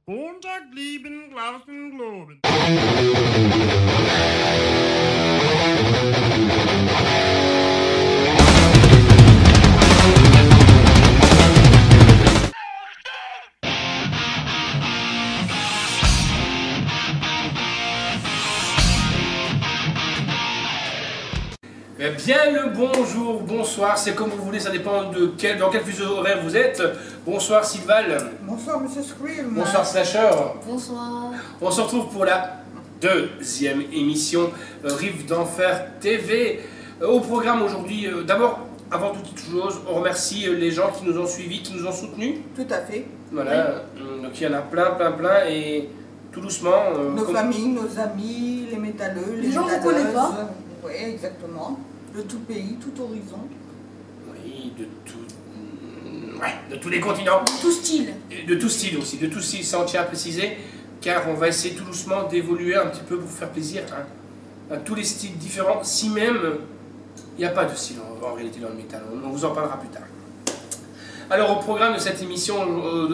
Montag lieben, glauben, globen. Bien le bonjour, bonsoir, c'est comme vous voulez, ça dépend dans quel fuseau horaire vous êtes. Bonsoir Sylval. Bonsoir Monsieur Scream. Bonsoir Slasher. Bonsoir. On se retrouve pour la deuxième émission Rive d'Enfer TV. Au programme aujourd'hui, d'abord, avant toute chose, on remercie les gens qui nous ont suivis, qui nous ont soutenus. Tout à fait. Voilà, donc il y en a plein et tout doucement. Nos familles, nos amis, les métalleux, Les gens qu'on connaît pas. Oui, exactement. De tout pays, tout horizon. Oui, de tous les continents. Tout style. Et de tout style aussi, de tout style, ça on tient à préciser, car on va essayer tout doucement d'évoluer un petit peu pour faire plaisir à tous les styles différents, si même il n'y a pas de style en réalité dans le métal, on vous en parlera plus tard. Alors au programme de cette émission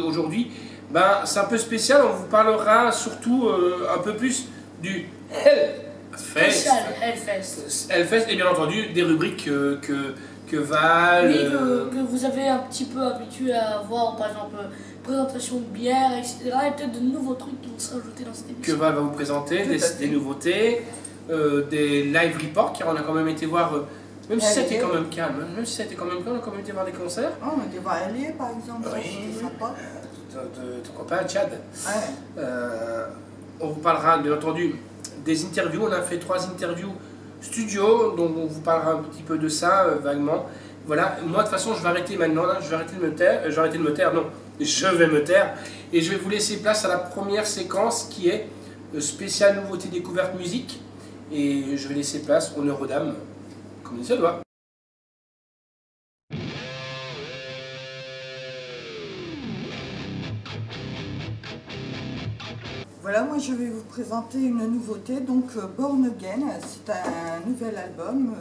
aujourd'hui, ben, c'est un peu spécial, on vous parlera surtout un peu plus du Hellfest. Spécial Hellfest. Hellfest et bien entendu des rubriques que Val... Oui, que vous avez un petit peu habitué à voir, par exemple, présentation de bière, etc. Et peut-être de nouveaux trucs qui vont se rajouter dans cette émission. Que Val va vous présenter, des nouveautés, des live reports, car on a quand même été voir, même si c'était quand même calme, on a quand même été voir des concerts. Oh, on était voir Allier par exemple, Oui. c'était sympa. De ton copain Chad. Ouais. On vous parlera bien entendu des interviews, on a fait 3 interviews studio, donc on vous parlera un petit peu de ça vaguement. Voilà, moi de toute façon je vais arrêter maintenant, là, je vais arrêter de me taire, je vais me taire et je vais vous laisser place à la première séquence qui est spéciale nouveauté découverte musique et je vais laisser place aux Neurodames, comme il se doit. Voilà, moi je vais vous présenter une nouveauté, donc Born Again, c'est un nouvel album.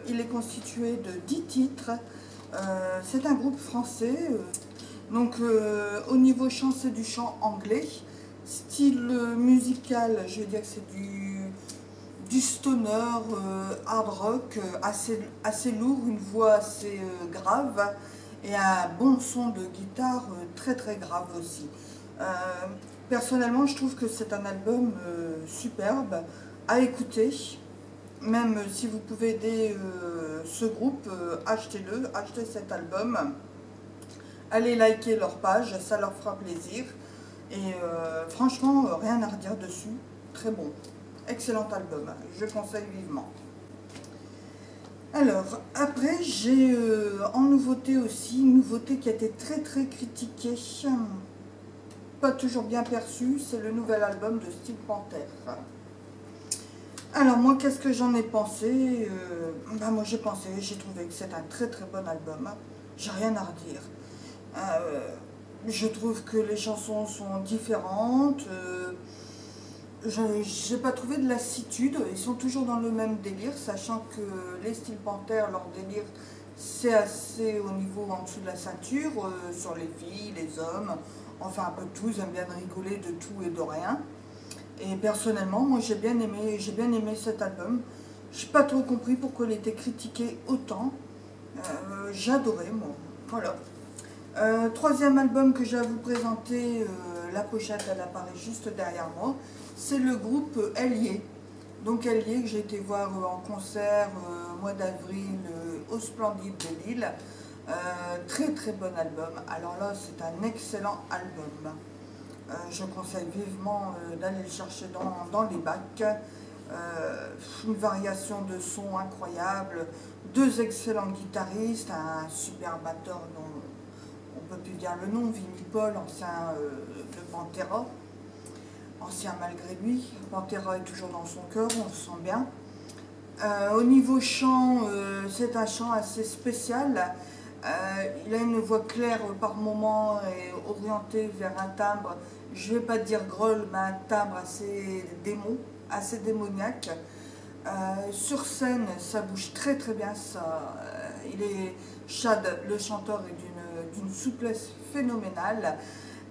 Il est constitué de 10 titres. C'est un groupe français. Au niveau chant, c'est du chant anglais. Style musical, je vais dire que c'est du stoner, hard rock, assez lourd, une voix assez grave et un bon son de guitare très grave aussi. Personnellement, je trouve que c'est un album superbe à écouter. Même si vous pouvez aider ce groupe, achetez-le, achetez cet album. Allez liker leur page, ça leur fera plaisir. Et franchement, rien à redire dessus. Très bon. Excellent album, je conseille vivement. Alors, après, j'ai en nouveauté aussi, une nouveauté qui a été très critiquée. Pas toujours bien perçu, c'est le nouvel album de Steel Panther. Alors moi, qu'est-ce que j'en ai pensé? Moi j'ai trouvé que c'est un très bon album, j'ai rien à redire. Je trouve que les chansons sont différentes, j'ai pas trouvé de lassitude, ils sont toujours dans le même délire, sachant que les Steel Panther, leur délire, c'est assez au niveau en dessous de la ceinture, sur les filles, les hommes, enfin un peu tous, ils aiment bien rigoler de tout et de rien. Et personnellement, moi j'ai bien aimé cet album. J'ai pas trop compris pourquoi il était critiqué autant. J'ai adoré, moi. Voilà. Troisième album que j'ai à vous présenter, la pochette elle apparaît juste derrière moi. C'est le groupe Allier. Donc Allier que j'ai été voir en concert au mois d'avril au Splendide de Lille. Très bon album. Alors là, c'est un excellent album. Je conseille vivement d'aller le chercher dans les bacs. Une variation de son incroyable, 2 excellents guitaristes, un super batteur dont on ne peut plus dire le nom, Vinnie Paul, ancien de Pantera, ancien malgré lui. Pantera est toujours dans son cœur, on le sent bien. Au niveau chant, c'est un chant assez spécial. Il a une voix claire par moment et orientée vers un timbre, je ne vais pas dire groll, mais un timbre assez démoniaque. Sur scène, ça bouge très bien. Chad, le chanteur, est d'une souplesse phénoménale.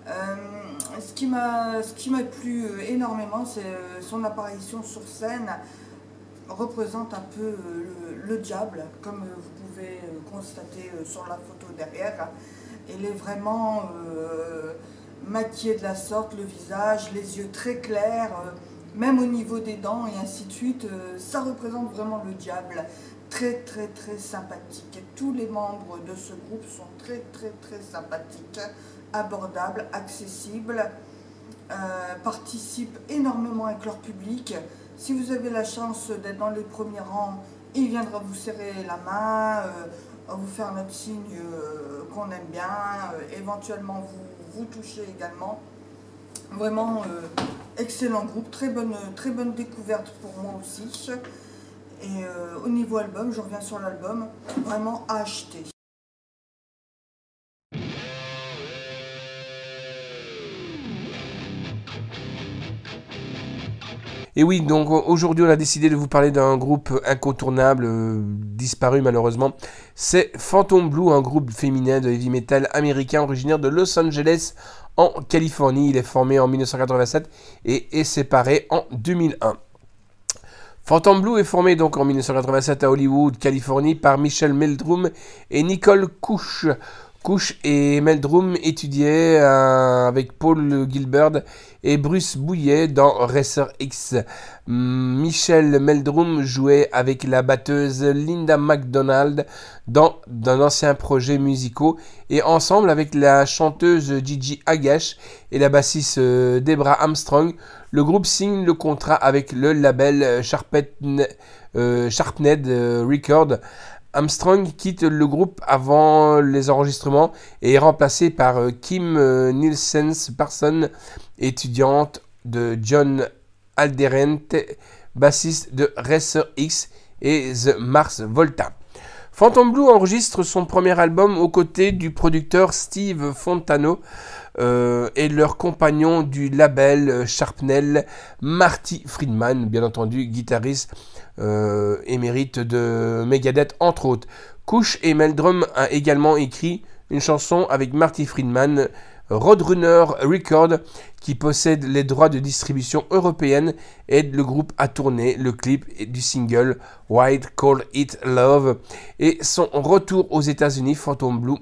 Ce qui m'a plu énormément, c'est son apparition sur scène représente un peu le diable, comme vous pouvez constater sur la photo derrière. Elle est vraiment maquillée de la sorte, le visage, les yeux très clairs, même au niveau des dents et ainsi de suite. Ça représente vraiment le diable. Très sympathique. Et tous les membres de ce groupe sont très sympathiques, abordables, accessibles, participent énormément avec leur public. Si vous avez la chance d'être dans les premiers rangs, il viendra vous serrer la main, vous faire notre signe qu'on aime bien, éventuellement vous toucher également. Vraiment excellent groupe, très bonne découverte pour moi aussi. Et au niveau album, je reviens sur l'album, vraiment à acheter. Et oui, donc aujourd'hui on a décidé de vous parler d'un groupe incontournable, disparu malheureusement. C'est Phantom Blue, un groupe féminin de heavy metal américain originaire de Los Angeles en Californie. Il est formé en 1987 et est séparé en 2001. Phantom Blue est formé donc en 1987 à Hollywood, Californie, par Michelle Meldrum et Nicole Couch. Couch et Meldrum étudiaient avec Paul Gilbert et Bruce Bouillet dans Racer X. Michelle Meldrum jouait avec la batteuse Linda McDonald dans d'anciens projets musicaux et ensemble avec la chanteuse Gigi Agash et la bassiste Debra Armstrong. Le groupe signe le contrat avec le label Sharpned Records. Armstrong quitte le groupe avant les enregistrements et est remplacé par Kim Nielsen-Parson, étudiante de John Alderente, bassiste de Racer X et The Mars Volta. Phantom Blue enregistre son premier album aux côtés du producteur Steve Fontano et leur compagnon du label Sharpnel, Marty Friedman, bien entendu guitariste émérite de Megadeth entre autres. Couch et Meldrum a également écrit une chanson avec Marty Friedman, Roadrunner Records, qui possède les droits de distribution européenne, aide le groupe à tourner le clip du single Why Call It Love. Et son retour aux États-Unis, Phantom Blue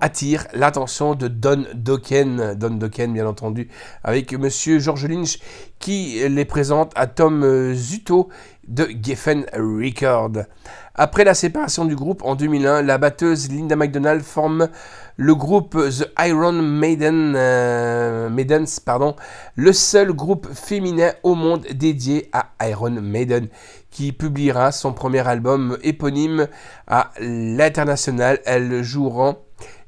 attire l'attention de Don Dokken, bien entendu, avec Monsieur George Lynch qui les présente à Tom Zutto de Geffen Records. Après la séparation du groupe en 2001, la batteuse Linda McDonald forme le groupe The Iron Maidens, le seul groupe féminin au monde dédié à Iron Maiden, qui publiera son premier album éponyme à l'international. Elles joueront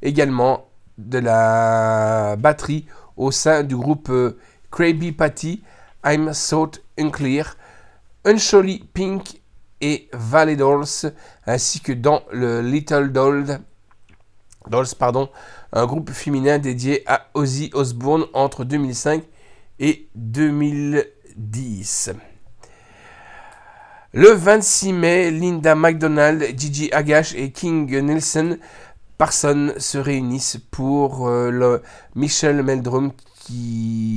également de la batterie au sein du groupe Krabby Patty, I'm So Unclear, Unsurely Pink et Valley Dolls, ainsi que dans le Little Dolls, un groupe féminin dédié à Ozzy Osbourne entre 2005 et 2010. Le 26 mai, Linda McDonald, Gigi Agash et King Nielsen Parson se réunissent pour le Michelle Meldrum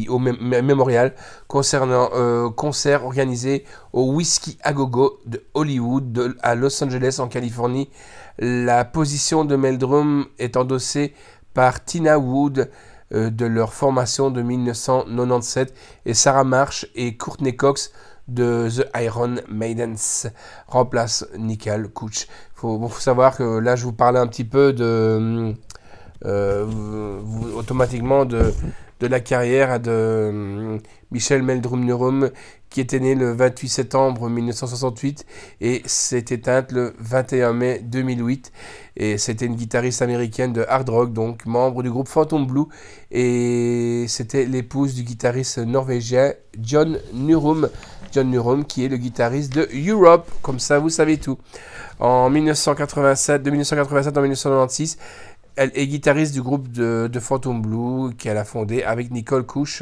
au mémorial concernant concert organisé au Whiskey A Go Go de Hollywood à Los Angeles en Californie. La position de Meldrum est endossée par Tina Wood de leur formation de 1997 et Sarah Marsh et Courtney Cox de The Iron Maidens remplace Nicole Couch. Faut savoir que là je vous parlais un petit peu de automatiquement de la carrière de Michelle Meldrum qui était née le 28 septembre 1968 et s'est éteinte le 21 mai 2008. Et c'était une guitariste américaine de hard rock, donc membre du groupe Phantom Blue. Et c'était l'épouse du guitariste norvégien John Norum, qui est le guitariste de Europe. Comme ça, vous savez tout. De 1987 à 1996, elle est guitariste du groupe de Phantom Blue qu'elle a fondé avec Nicole Couch.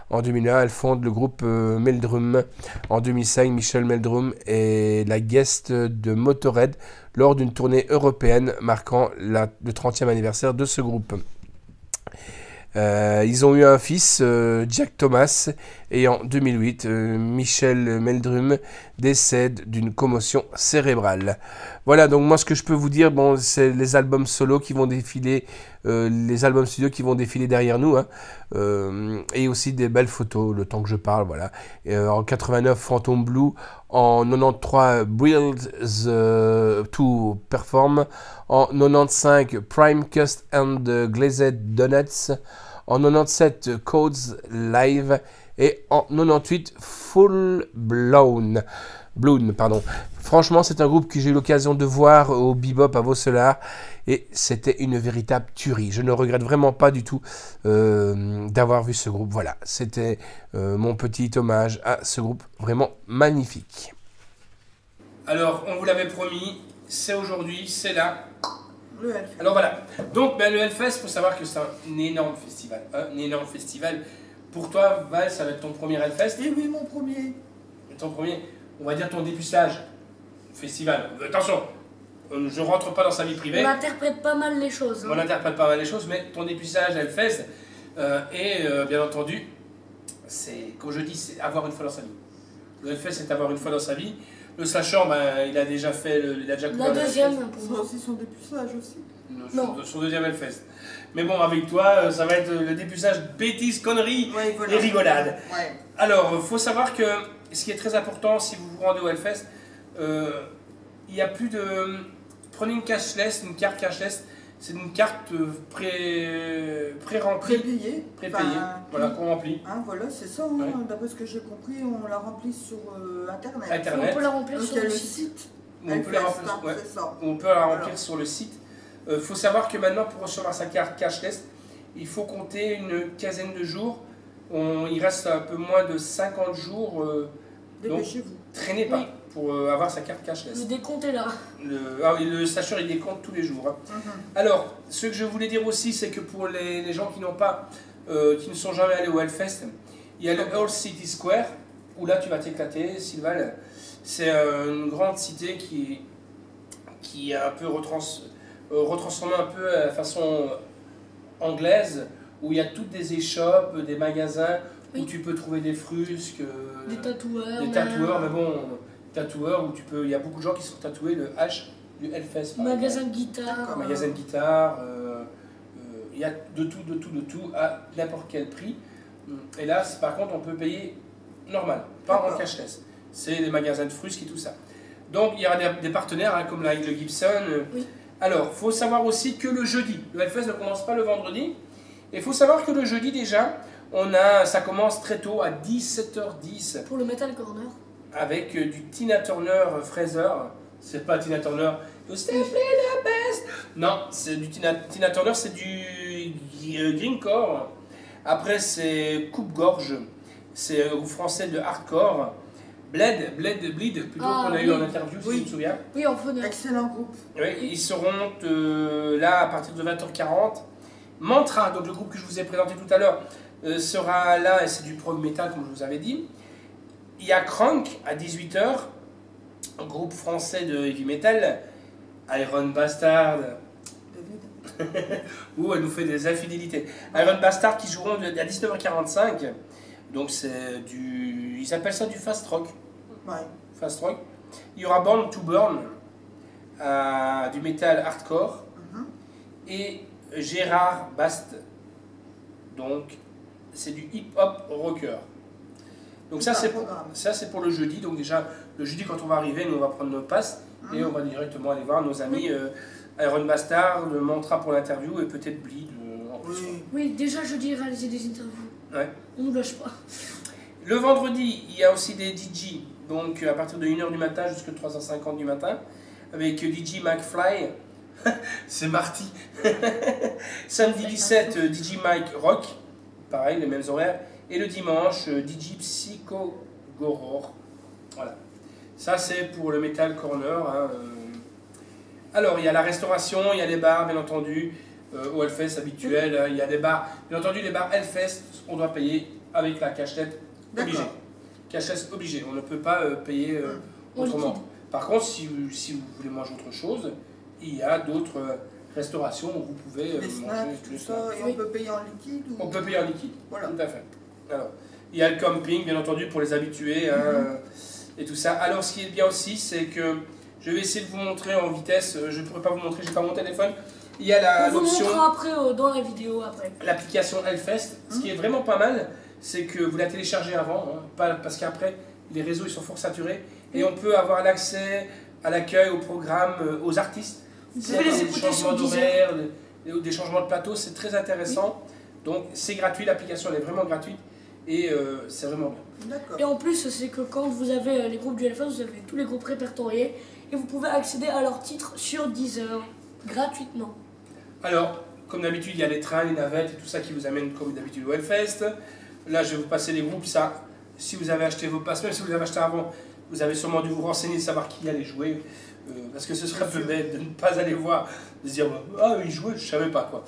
En 2001, elle fonde le groupe Meldrum. En 2005, Michelle Meldrum est la guest de Motorhead lors d'une tournée européenne marquant le 30e anniversaire de ce groupe. Ils ont eu un fils, Jack Thomas, et en 2008, Michel Meldrum décède d'une commotion cérébrale. Voilà, donc moi ce que je peux vous dire, bon, c'est les albums solo qui vont défiler, les albums studio qui vont défiler derrière nous, hein, et aussi des belles photos, le temps que je parle, voilà. En 89, Phantom Blue, en 93, Build to Perform, en 95, Prime Cust and Glazed Donuts, en 97, Codes Live, et en 98, Full Blown. Pardon. Franchement, c'est un groupe que j'ai eu l'occasion de voir au Bebop à Vaucelar et c'était une véritable tuerie. Je ne regrette vraiment pas du tout d'avoir vu ce groupe. Voilà, c'était mon petit hommage à ce groupe vraiment magnifique. Alors, on vous l'avait promis, c'est aujourd'hui, c'est là. Le Hellfest. Alors voilà, donc le Hellfest, il faut savoir que c'est un énorme festival. Un énorme festival. Pour toi, Val, ça va être ton premier Hellfest. Et oui, mon premier. Ton premier, on va dire ton dépucelage festival. Attention, je rentre pas dans sa vie privée. On interprète pas mal les choses. Hein. On interprète pas mal les choses, mais ton dépucelage Hellfest, et bien entendu, c'est, comme je dis, c'est avoir une fois dans sa vie. Le Hellfest, c'est avoir une fois dans sa vie. Le slasher, ben, il a déjà fait, il a déjà La couvert le deuxième, Hellfest. pour C'est moi. aussi son dépucelage aussi. Non. Son deuxième Hellfest. Mais bon, avec toi, ça va être le dépucelage bêtises, conneries Ouais, voilà. et rigolades. Ouais. Alors, il faut savoir que ce qui est très important, si vous vous rendez au Hellfest, il n'y a plus de... Prenez une cashless, une carte cashless, c'est une carte pré-remplie, Prépayé. prépayée, Enfin, voilà, qu'on remplit. Hein, voilà, c'est ça. Hein. Ouais. D'après ce que j'ai compris, on l'a rempli sur Internet. Internet. On peut la remplir Donc sur il y a le le site. site. On peut la Hellfest, remplir, hein, ouais. c'est ça. On peut la remplir Voilà. sur le site. Il faut savoir que maintenant, pour recevoir sa carte cashless, il faut compter une quinzaine de jours. Il reste un peu moins de 50 jours. Dépêchez-vous. Traînez pas Oui. pour avoir sa carte cashless. Le décompte est là. Le slasher, il décompte tous les jours. Hein. Alors, ce que je voulais dire aussi, c'est que pour les gens qui n'ont pas, qui ne sont jamais allés au Hellfest, il y a le Old City Square, où là tu vas t'éclater, Sylvain. C'est une grande cité qui est un peu retransformée un peu à la façon anglaise, où il y a toutes des échoppes, des magasins, où Oui. tu peux trouver des frusques, Des tatoueurs. des tatoueurs, mais bon, tatoueurs où il y a beaucoup de gens qui sont tatoués le H du Hellfest. par Magasin exemple. de guitare. Magasin de guitare, il y a de tout, à n'importe quel prix. Et là, par contre, on peut payer normal, pas en D'accord. cashless. C'est les magasins de frusques et tout ça. Donc, il y aura des partenaires, hein, comme là, avec le Gibson. Oui. Alors, il faut savoir aussi que le jeudi, le Hellfest ne commence pas le vendredi. Et il faut savoir que le jeudi, déjà, ça commence très tôt, à 17h10. Pour le Metal Corner. Avec du Tina Turner Fraser. C'est pas Tina Turner. You still play the best. Non, c'est du Tina Turner, c'est du greencore. Après, c'est Coupe-Gorge. C'est un groupe français de hardcore. Bleed, plutôt Ah, qu'on a eu oui. en interview, si Oui. tu te souviens. Oui, en fauneur. Excellent groupe. Oui, ils seront là à partir de 20h40. Mantra, donc le groupe que je vous ai présenté tout à l'heure, sera là, et c'est du prog metal comme je vous avais dit. Il y a Crank à 18h, un groupe français de heavy metal, Iron Bastard, David. où elle nous fait des infidélités. Iron Bastard qui joueront à 19h45, donc c'est du... Ils appellent ça du fast rock. Ouais. Fast rock. Il y aura Born to Burn, du metal hardcore, et Gérard Bast, donc c'est du hip-hop rocker. Donc ça c'est pour le jeudi. Donc déjà le jeudi quand on va arriver, nous on va prendre nos passes et on va directement aller voir nos amis Iron Bastard, Mantra pour l'interview et peut-être Bleed en plus. Oui. Oui, déjà jeudi, réaliser des interviews. Ouais. On ne lâche pas. Le vendredi, il y a aussi des DJ, donc à partir de 1h du matin jusqu'à 3h50 du matin, avec DJ McFly, c'est Marty. Samedi 17, DJ Mike Rock, pareil, les mêmes horaires. Et le dimanche, DJ Psycho Goror. Voilà. Ça, c'est pour le Metal Corner. Hein. Alors, il y a la restauration, il y a les bars, bien entendu, au Hellfest habituel. Il y a des bars. Bien entendu, les bars Hellfest, on doit payer avec la cachette obligée. D'accord. Cachette obligée. On ne peut pas payer En autrement. liquide. Par contre, si vous voulez manger autre chose, il y a d'autres restauration où vous pouvez Les manger snacks, tous tout les ça, snacks. et Oui. on peut payer en liquide ou... On peut payer en liquide, Voilà. tout à fait. Alors, il y a le camping, bien entendu, pour les habitués, hein, et tout ça. Alors, ce qui est bien aussi, c'est que je vais essayer de vous montrer en vitesse. Je ne pourrais pas vous montrer, j'ai pas mon téléphone. Il y a On vous l'option, montrera après dans la vidéo après. l'application Hellfest. Ce qui est vraiment pas mal, c'est que vous la téléchargez avant, hein, parce qu'après, les réseaux ils sont fort saturés, et on peut avoir l'accès à l'accueil, au programme, aux artistes. Vous S'il y pouvez a les des écouter changements sur Deezer. d'horaire, des changements de plateau, c'est très intéressant. Donc c'est gratuit, l'application elle est vraiment gratuite et c'est vraiment bien. D'accord. Et en plus, c'est que quand vous avez les groupes du Hellfest, vous avez tous les groupes répertoriés et vous pouvez accéder à leurs titres sur Deezer gratuitement. Alors, comme d'habitude, il y a les trains, les navettes et tout ça qui vous amènent comme d'habitude au Hellfest. Là, je vais vous passer les groupes. Ça, si vous avez acheté vos passes, même si vous les avez achetés avant, vous avez sûrement dû vous renseigner, savoir qui allait jouer. Parce que ce serait un peu bête de ne pas aller voir, de se dire ah il jouait, je savais pas quoi.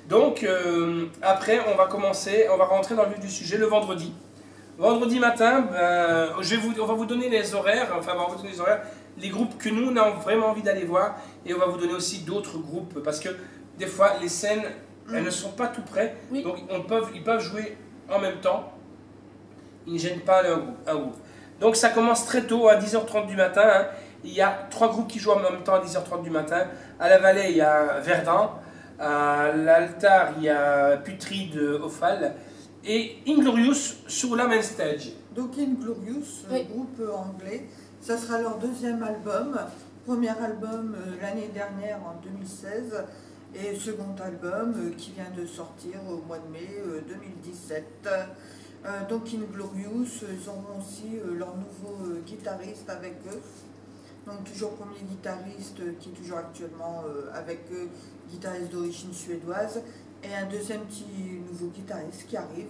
Donc après on va commencer, on va rentrer dans le vif du sujet le vendredi. Vendredi matin, on va vous donner les horaires, enfin on va vous donner les horaires, les groupes que nous on a vraiment envie d'aller voir, et on va vous donner aussi d'autres groupes parce que des fois les scènes elles ne sont pas tout près, Oui. donc ils peuvent jouer en même temps, ils ne gênent pas un groupe. Donc ça commence très tôt à 10h30 du matin. Hein. Il y a 3 groupes qui jouent en même temps à 10h30 du matin. À la Vallée, il y a Verdun. À l'Altar, il y a Putride Ophal. Et Inglorious sur la main stage. Donc Inglorious, Oui. groupe anglais, ça sera leur deuxième album. Premier album l'année dernière en 2016 et second album qui vient de sortir au mois de mai 2017. Donc Inglorious, ils auront aussi leur nouveau guitariste avec eux. Donc toujours premier guitariste qui est toujours actuellement avec eux, guitariste d'origine suédoise. Et un deuxième petit nouveau guitariste qui arrive.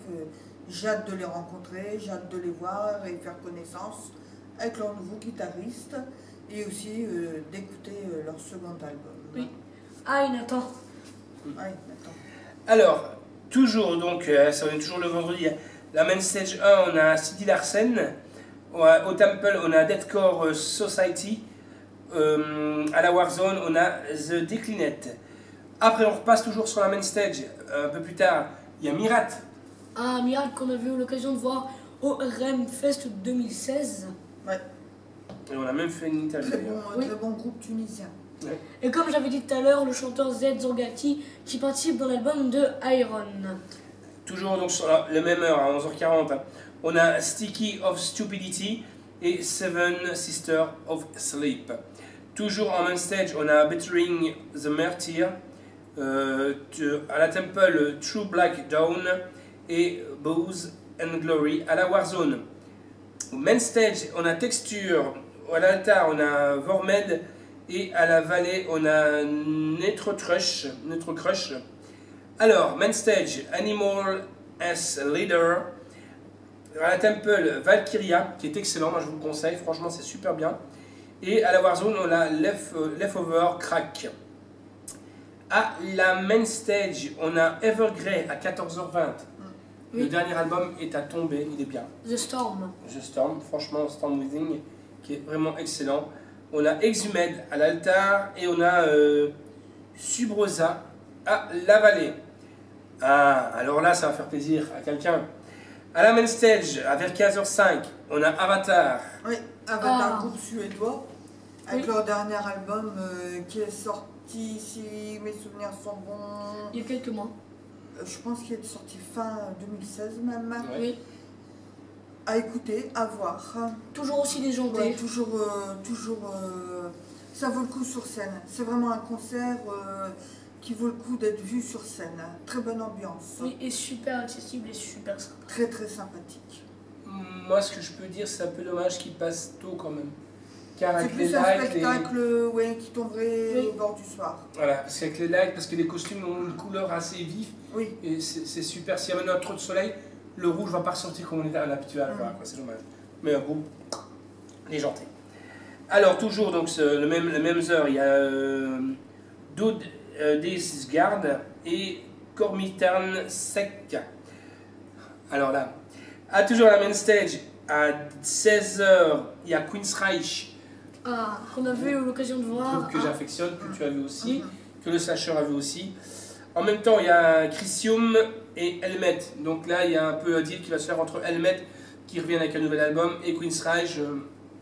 J'ai hâte de les rencontrer, j'ai hâte de les voir et faire connaissance avec leur nouveau guitariste. Et aussi d'écouter leur second album. Oui. Ah, Nathan. Ouais, attends. Alors, toujours, donc, ça va être toujours le vendredi. La main stage 1, on a City Larsen. Au Temple, on a Deathcore Society. À la Warzone, on a The Declinette. Après, on repasse toujours sur la main stage. Un peu plus tard, il y a Mirat. Un miracle qu'on avait eu l'occasion de voir au Remfest 2016. Ouais, Et on a même fait une interview. très d'ailleurs. bon, Oui. très bon groupe tunisien. Et comme j'avais dit tout à l'heure, le chanteur Z Zorgati qui participe dans l'album de Iron. Toujours donc sur la même heure, à 11h40, hein. On a Sticky of Stupidity et Seven Sisters of Sleep. Toujours en main stage, on a Bettering the Martyr, à la Temple True Black Dawn et Booze and Glory à la Warzone. Au main stage, on a Texture, à l'Altar, on a Vormed et à la Vallée, on a Netro Crush. Alors, main stage, Animal as Leader. À la Temple, Valkyria, qui est excellent, moi je vous le conseille, franchement c'est super bien. Et à la Warzone, on a Leftover Crack. À la main stage, on a Evergrey à 14h20. Le Oui. dernier album est à tomber, il est bien. The Storm. The Storm, franchement, Storm Within, qui est vraiment excellent. On a Exhumed à l'Altar et on a Subrosa à la Vallée. Ah, alors là, ça va faire plaisir à quelqu'un. À la main stage, à vers 15h05, on a Avatar. Oui, Avatar, Ah. groupe suédois, avec Oui. leur dernier album qui est sorti, si mes souvenirs sont bons, Il y a quelques mois. je pense qu'il est sorti fin 2016 même. Ouais. Oui. À écouter, à voir. Toujours aussi déjanté. Ouais, toujours, ça vaut le coup sur scène. C'est vraiment un concert qui vaut le coup d'être vu sur scène. Très bonne ambiance, Oui, et super accessible et super sympa. très très sympathique. Moi, ce que je peux dire, c'est un peu dommage qu'il passe tôt quand même. Car C'est avec les plus un lights, spectacle ouais, qui tomberait Oui. au bord du soir. voilà, parce qu'avec les lights, parce que les costumes ont une couleur assez vive, Oui, et c'est super. S'il y a maintenant trop de soleil, le rouge va pas ressortir comme on est habitué à le voir, quoi, c'est dommage. Mais un groupe légenté. Alors, toujours donc, les mêmes heures, il y a Dod Desgard et Cormitarn Sec. Alors là, toujours à la main stage, à 16h, il y a Queen's Reich, Ah, qu'on avait eu l'occasion de voir. groupe que j'affectionne, que tu as vu aussi, que le slasher a vu aussi. En même temps, il y a Crisium et Helmet. Donc là, il y a un peu un deal qui va se faire entre Helmet, qui revient avec un nouvel album, et Queen's Reich.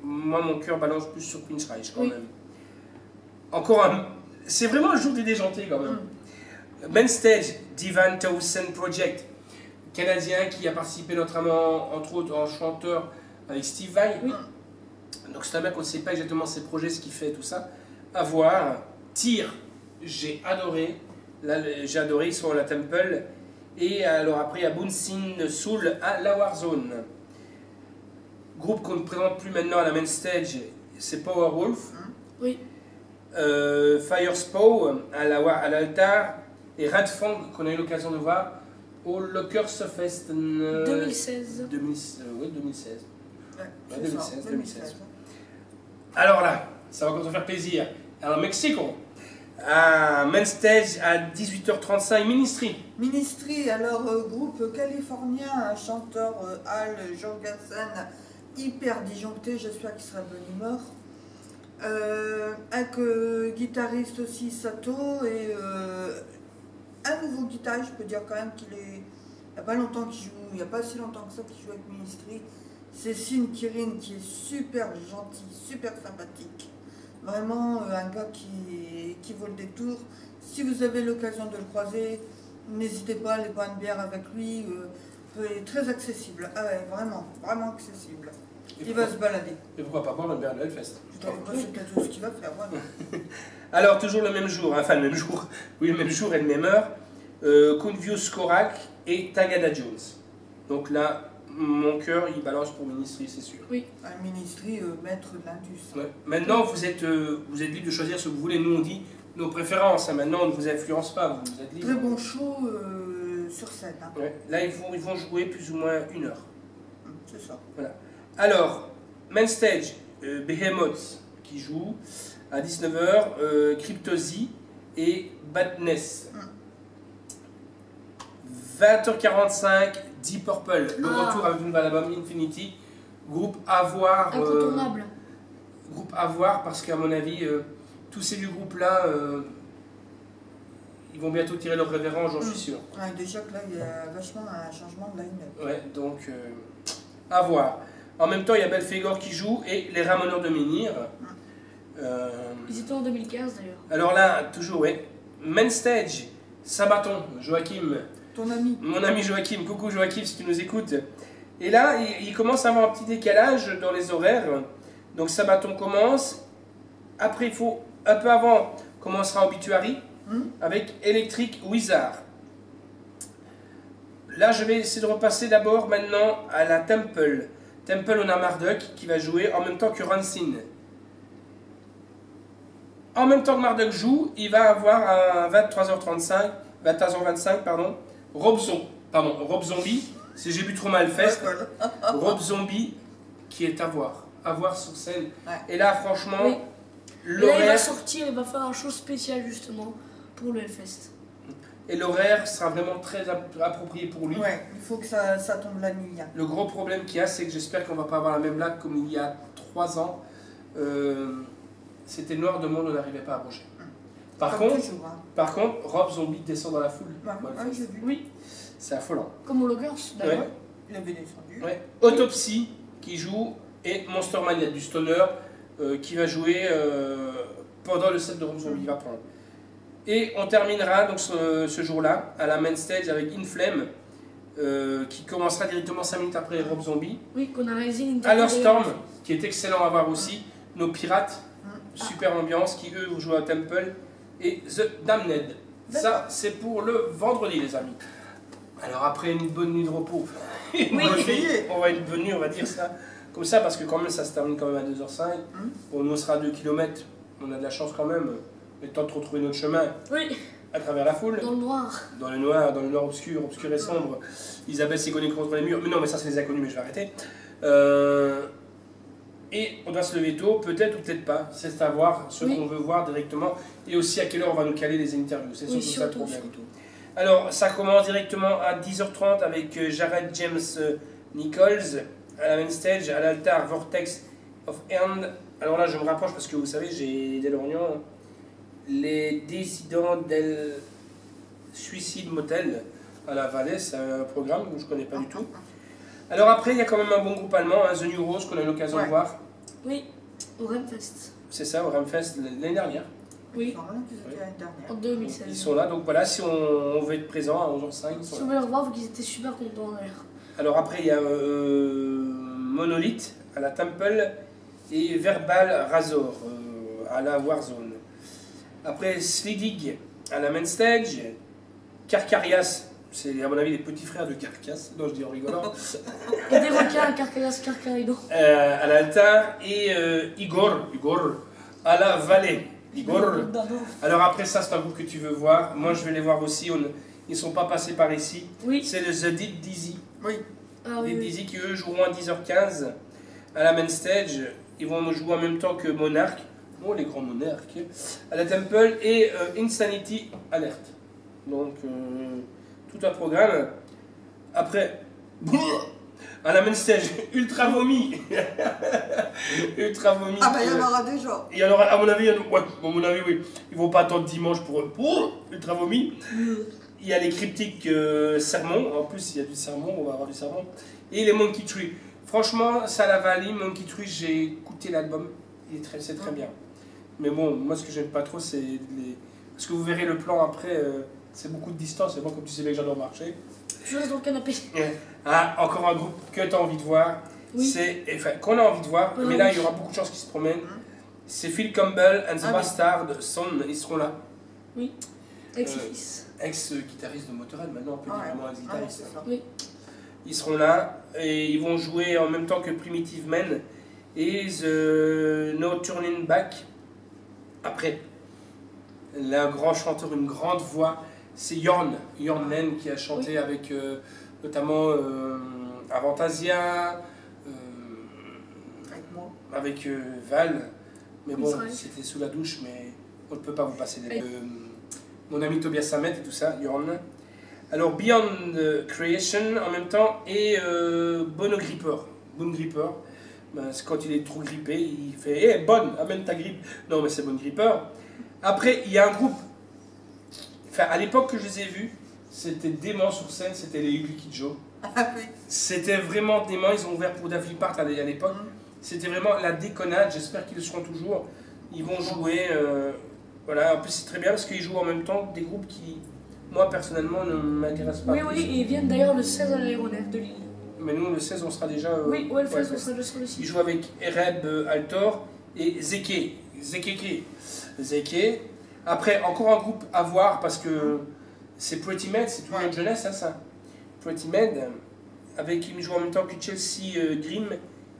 Moi, mon cœur balance plus sur Queen's Reich quand même. Encore un... C'est vraiment le jour des déjantés quand même. Main Stage, Divan Towson Project, canadien qui a participé notamment, entre autres, en chanteur avec Steve Vai. Oui. Donc c'est un mec, on ne sait pas exactement ses projets, ce qu'il fait, tout ça. À voir. Tyr, j'ai adoré. Là, j'ai adoré, ils sont à la Temple. Et alors après, il y a Boonsin Soul à la Warzone. Groupe qu'on ne présente plus maintenant à la Main Stage, c'est Powerwolf. Oui. Firespaw à l'altar. Et Radfang, qu'on a eu l'occasion de voir au Lockersfest 2016. 2016. Ouais, c'est 2016, ça, 2016. Alors là, ça va encore te faire plaisir. Alors, Mexico, à Main Stage à 18h35, Ministry. Ministry, alors groupe californien, un chanteur Al Jorgensen, hyper disjoncté, j'espère qu'il sera de bonne humeur. Avec guitariste aussi Sato et un nouveau guitariste, je peux dire quand même qu'il est. Il n'y a pas longtemps qu'il joue, il n'y a pas si longtemps que ça qu'il joue avec Ministry. C'est Sin Kirin qui est super gentil, super sympathique. Vraiment un gars qui vaut le détour. Si vous avez l'occasion de le croiser, n'hésitez pas à aller boire une bière avec lui. Il est très accessible. Ah ouais, vraiment, vraiment accessible. Il va se balader. Et pourquoi pas boire une bière de Hellfest. C'est peut-être ce qu'il va faire, vraiment. Alors, toujours le même jour, enfin le même jour, oui, le même jour et le même heure, Kunvius Korak et Tagada Jones. Donc là, mon cœur, il balance pour Ministry, c'est sûr. Oui. Un Ministry maître de l'Indus. Ouais. Maintenant, vous êtes libre de choisir ce que vous voulez. Nous, on dit nos préférences. Hein. Maintenant, on ne vous influence pas, vous êtes libre. Très bon show sur scène. Hein. Ouais. Là, ils vont jouer plus ou moins 1 heure. C'est ça. Voilà. Alors, Main Stage, Behemoth qui joue à 19h, Cryptozy et Badness. 20h45, Deep Purple, le retour avec le nouvel album Infinity. Groupe à voir. Incontournable. Groupe à voir parce qu'à mon avis, tous ces vieux groupes-là, ils vont bientôt tirer leur révérence, j'en suis sûr. Ouais, déjà que là, il y a vachement un changement de line-up. Ouais, donc à voir. En même temps, il y a Belphégor qui joue et les Ramoneurs de Menhir. Ils étaient en 2015 d'ailleurs. Alors là, toujours, ouais. Main Stage, Sabaton, Joachim. Ton ami. Mon ami Joachim, coucou Joachim si tu nous écoutes. Et là, il commence à avoir un petit décalage dans les horaires. Donc Sabaton commence. Après, il faut, un peu avant, commencera Obituary avec Electric Wizard. Là, je vais essayer de repasser d'abord maintenant à la Temple. Temple, on a Marduk qui va jouer en même temps que Rancine. En même temps que Marduk joue, il va avoir à 23h25, pardon, Rob Zombie, si j'ai bu trop mal fest, Rob Zombie qui est à voir sur scène. Ouais. Et là, franchement, Oui. Et là, il va l'horaire, sortir, il va faire un show spécial justement pour le Hellfest. et l'horaire sera vraiment très approprié pour lui. Ouais, il faut que ça tombe la nuit. Hein. Le gros problème qu'il y a, c'est que j'espère qu'on va pas avoir la même lac comme il y a 3 ans. C'était noir de monde, on n'arrivait pas à bouger. Par Comme contre, toujours, hein. Rob Zombie descend dans la foule. Ouais, Moi, ouais, j'ai vu. Oui, c'est affolant. comme au Loggers d'ailleurs. Ouais. Il avait descendu. Ouais. Autopsy qui joue et Monster Mania du Stoner qui va jouer pendant le set de Rob Zombie. Il va prendre. Et on terminera donc ce jour-là à la Main Stage avec Inflame qui commencera directement 5 minutes après Rob Zombie. Oui, qu'on a réalisé une Alors interview. Storm, qui est excellent à voir aussi. Nos pirates, super ambiance, qui eux jouent à Temple. Et The Damned. Ça, c'est pour le vendredi, les amis. Alors après une bonne nuit de repos, on va une bonne nuit, on va dire ça. Comme ça, parce que quand même, ça se termine quand même à 2h05. Bon, nous, on sera à 2 km. On a de la chance quand même. Le temps de retrouver notre chemin Oui, à travers la foule. dans le noir. Dans le noir obscur et sombre. Isabelle Ségolène contre les murs. Mais non, mais ça, c'est les inconnus, mais je vais arrêter. Et on doit se lever tôt, peut-être ou peut-être pas. C'est à voir ce qu'on veut voir directement. Et aussi à quelle heure on va nous caler les interviews. C'est surtout ça le problème. Alors, ça commence directement à 10h30 avec Jared James Nichols à la main stage, à l'altar Vortex of End. Alors là, je me rapproche parce que vous savez, j'ai des lorgnons. les dissidents del Suicide Motel à la Vallée, c'est un programme que je ne connais pas du tout. Alors après, il y a quand même un bon groupe allemand, hein, The New Rose, qu'on a eu l'occasion de voir. Oui, au Renfest. C'est ça, au Ramfest l'année dernière. Oui, Non, qu'ils étaient l'année dernière. en 2016. Ils sont là, donc voilà, si on veut être présent à 11h05, ils sont Si là. on veut les revoir, vous qu'ils étaient super contents d'ailleurs. Alors après, il y a Monolith à la Temple et Verbal Razor à la Warzone. Après, Slidig à la Main Stage, Carcarias, c'est à mon avis les petits frères de Carcass, non je dis en rigolant, Et des requins à Carcass Carcarido. à l'altar et Igor à la Vallée. Igor. Alors après ça, c'est un groupe que tu veux voir. Moi, je vais les voir aussi. Ils ne sont pas passés par ici. Oui. C'est le The Dead Dizzy. Oui. Ah oui, Dead oui. Dizzy qui, eux, joueront à 10h15 à la main stage. Ils vont jouer en même temps que Monarch. Oh, les grands monarques. À la Temple et Insanity Alert. Donc, tout un programme. Après, à la main stage, Ultra Vomi. Ultra Vomi. Ah, bah, il y en aura déjà. Et alors, à mon avis, oui. Ils vont pas attendre dimanche pour Ultra Vomi. Il y a les cryptiques sermons. En plus, il y a du sermon, on va avoir du sermon. Et les Monkey Tree. Franchement, Salavali, Monkey Tree, j'ai écouté l'album. C'est très bien. Mais bon, moi, ce que j'aime pas trop, c'est les. Parce que vous verrez le plan après, c'est beaucoup de distance. Et moi, comme tu sais bien que j'adore marcher. Je reste dans le canapé. Ah, encore un groupe que tu as envie de voir. Oui. Enfin, qu'on a envie de voir, Oui, mais là oui. il y aura beaucoup de chances qu'ils se promènent. C'est Phil Campbell and the Ah oui. Bastard Son, ils seront là. Oui. Avec ses fils. Ex-guitariste de Motorhead, maintenant on peut dire Ouais. vraiment Ah, ex-guitariste. c'est ça. Oui. Ils seront là et ils vont jouer en même temps que Primitive Men et The No Turning Back. Après, le grand chanteur, une grande voix, c'est Jorn Len qui a chanté avec notamment Avantasia, Avec moi. avec Val, mais bon, Israël. c'était sous la douche, mais on ne peut pas vous passer des... Et- mon ami Tobias Samet et tout ça, Jorn. Alors Beyond Creation en même temps et Bono Gripper. Bonne Gripper, ben, c'est quand il est trop grippé, il fait « Hé, Bonne, amène ta grippe !» Non, mais c'est Bonne Gripper. Après, il y a un groupe, enfin à l'époque que je les ai vus, c'était dément sur scène, c'était les Ugly Kid Joe. Ah oui. C'était vraiment dément, ils ont ouvert pour Def Leppard à l'époque. C'était vraiment la déconnade, j'espère qu'ils le seront toujours. Ils vont jouer, voilà, en plus c'est très bien parce qu'ils jouent en même temps des groupes qui, moi personnellement, ne m'intéressent pas. Oui, oui, et ils viennent d'ailleurs le 16 à l'aéronef de Lille. Mais nous, le 16, on sera déjà... Oui, ouais, le 16, on ouais, sera déjà sur le Ils site. jouent avec Ereb Altor et Zeke. Après, encore un groupe à voir parce que c'est Pretty Med, c'est tout notre jeunesse, hein, ça. Pretty Med, avec qui ils jouent en même temps que Chelsea Grim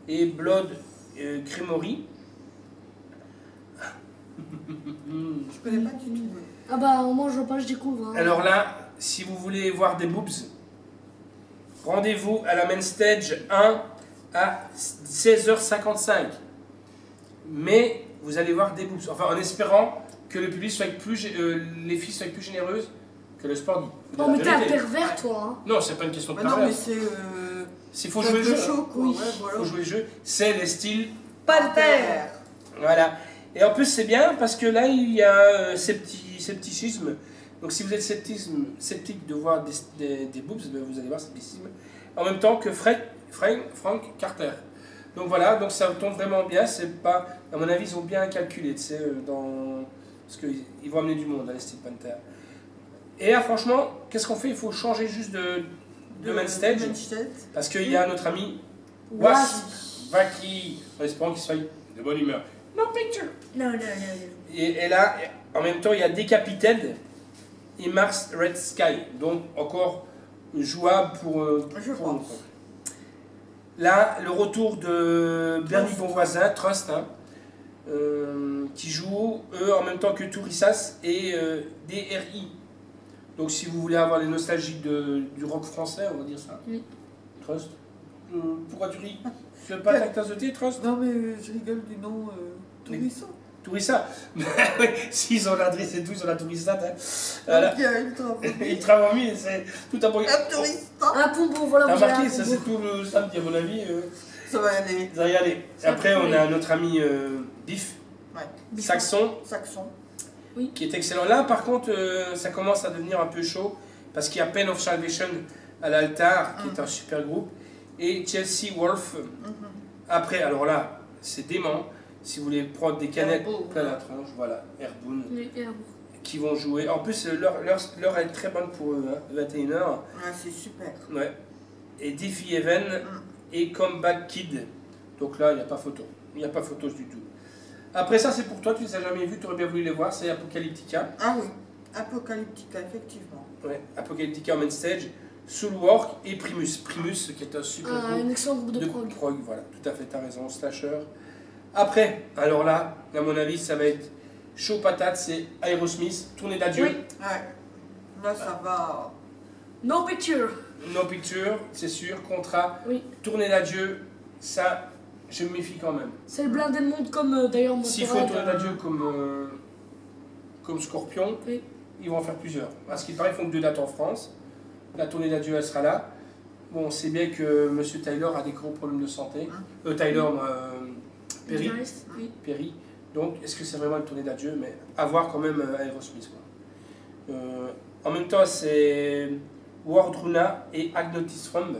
et Blood Creamery. Je connais pas du tout. Ah bah, moi je vois pas, je découvre. Hein. Alors là, si vous voulez voir des boobs, rendez-vous à la main stage 1 à 16h55. Mais vous allez voir des boobs, enfin en espérant que le public soit plus, les filles soient plus généreuses que le sport dit. Oh, mais t'es un pervers, toi. Hein. Non, c'est pas une question de Bah non, pervers. mais c'est. S'il faut jouer le jeu, chaud, quoi. Oui. Ouais, voilà. faut jouer le jeu, c'est les styles. Pas de terre. Voilà. Et en plus, c'est bien parce que là, il y a scepticisme. Donc, si vous êtes sceptique de voir des boobs, ben, vous allez voir scepticisme. En même temps que Frank Carter. Donc voilà, donc ça tombe vraiment bien. C'est pas, à mon avis, ils ont bien calculé, tu sais, parce qu'ils vont amener du monde à les Steel Panther. Et là, franchement, qu'est-ce qu'on fait? Il faut changer juste de main stage. Parce qu'il y a notre ami Waki, en espérant qu'il soit de bonne humeur. No picture. Non. Et là, en même temps, il y a Decapitated et Mars Red Sky. Donc, encore jouable pour. Je pour pense. là, le retour de Bernie Bonvoisin, Trust, hein, qui joue, eux, en même temps que Tourissas et DRI. Donc, si vous voulez avoir les nostalgiques du rock français, on va dire ça. Oui. Trust. Pourquoi tu ris? Tu veux pas ta tasse de thé, Trust? Non, mais je rigole du nom Tourissa. Tourissa. Oui, s'ils ont l'adresse et tout, ils ont la Tourissa. Hein. Voilà. Il y a Ultra Vomi. Ils travaillent, c'est tout un bon. Un Tourissa. Un pompon, voilà. T'as vous avez remarqué, un ça pompon. c'est tout le samedi, à mon avis. Ça va aller. Ça va y aller. Ça Après, va on aller. a notre ami Biff, Ouais. Saxon, Saxon. Oui. qui est excellent. Là, par contre, ça commence à devenir un peu chaud parce qu'il y a Pain of Salvation à l'altar, qui est un super groupe, et Chelsea Wolf. Après, alors là, c'est dément. Si vous voulez prendre des canettes Airbourne. plein la tronche, voilà, Airboone, Oui, et alors, qui vont jouer. En plus, l'heure est très bonne pour eux, hein, 21h. Ouais, c'est super. Ouais. Et Diffie Even et Comeback Kid. Donc là, il n'y a pas photo. Il n'y a pas photo du tout. Après ça, c'est pour toi, tu ne les as jamais vus, tu aurais bien voulu les voir, c'est Apocalyptica. Ah oui, Apocalyptica, effectivement. Ouais, Apocalyptica en main stage, Soulwork et Primus. Primus, qui est un super un groupe excellent groupe de de prog. prog. Voilà, tout à fait, t'as raison, Slasher. Après, alors là, à mon avis, ça va être chaud patate, c'est Aerosmith, Tournée d'adieu. Oui. Ouais. Là, ça va. No Picture. No Picture, c'est sûr, Contrat, Oui. Tournée d'adieu, ça, je me méfie quand même. C'est le blindé de monde comme d'ailleurs S'il faut Motorhead, Tournée d'adieu comme Scorpion, Oui. ils vont en faire plusieurs. Parce qu'il paraît qu'ils font que 2 dates en France. La Tournée d'adieu, elle sera là. Bon, on sait bien que M. Taylor a des gros problèmes de santé. Perry. Guitariste, oui. Perry. Donc, est-ce que c'est vraiment une tournée d'adieu? Mais à voir quand même Aerosmith. Quoi. En même temps, c'est Wardruna et Agnotis Frumb.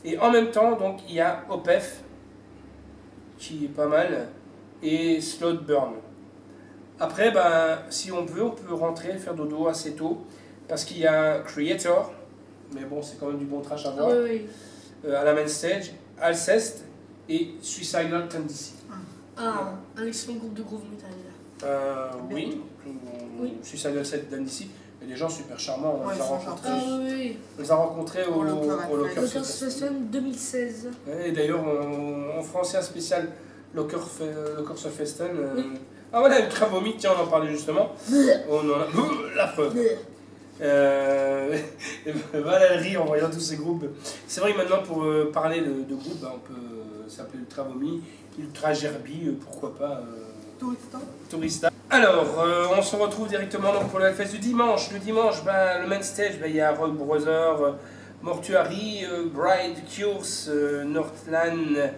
Et en même temps, donc, il y a Opeth, qui est pas mal, et Slow Burn. Après, ben, si on veut, on peut rentrer, faire dodo assez tôt, parce qu'il y a Creator, mais bon, c'est quand même du bon trash à Ah voir, oui, oui. à la main stage, Alceste et Suicidal Tendency. Ah, un excellent groupe de groove metal. Oui, Oui. Suicidal Tendency, et des gens super charmants, on Ouais, les a ils sont rencontrés. Ah oui, oui. On les a rencontrés au Au Locker Locker Le Fest. Festival 2016. Et d'ailleurs, en français, un spécial Festen. Oui. Ah voilà, une Travomite, tiens, on en parlait justement. On en a... La preuve. Valérie, en voyant tous ces groupes. C'est vrai que maintenant, pour parler de groupes, bah, on peut s'appeler Ultra Vomi, Ultra Gerbi, pourquoi pas Tourista. Tourista. Alors, on se retrouve directement donc, pour le Hellfest du dimanche. Le dimanche, bah, le main stage, bah, il y a Rock Brother, Mortuary, Bride, Cures, Northland,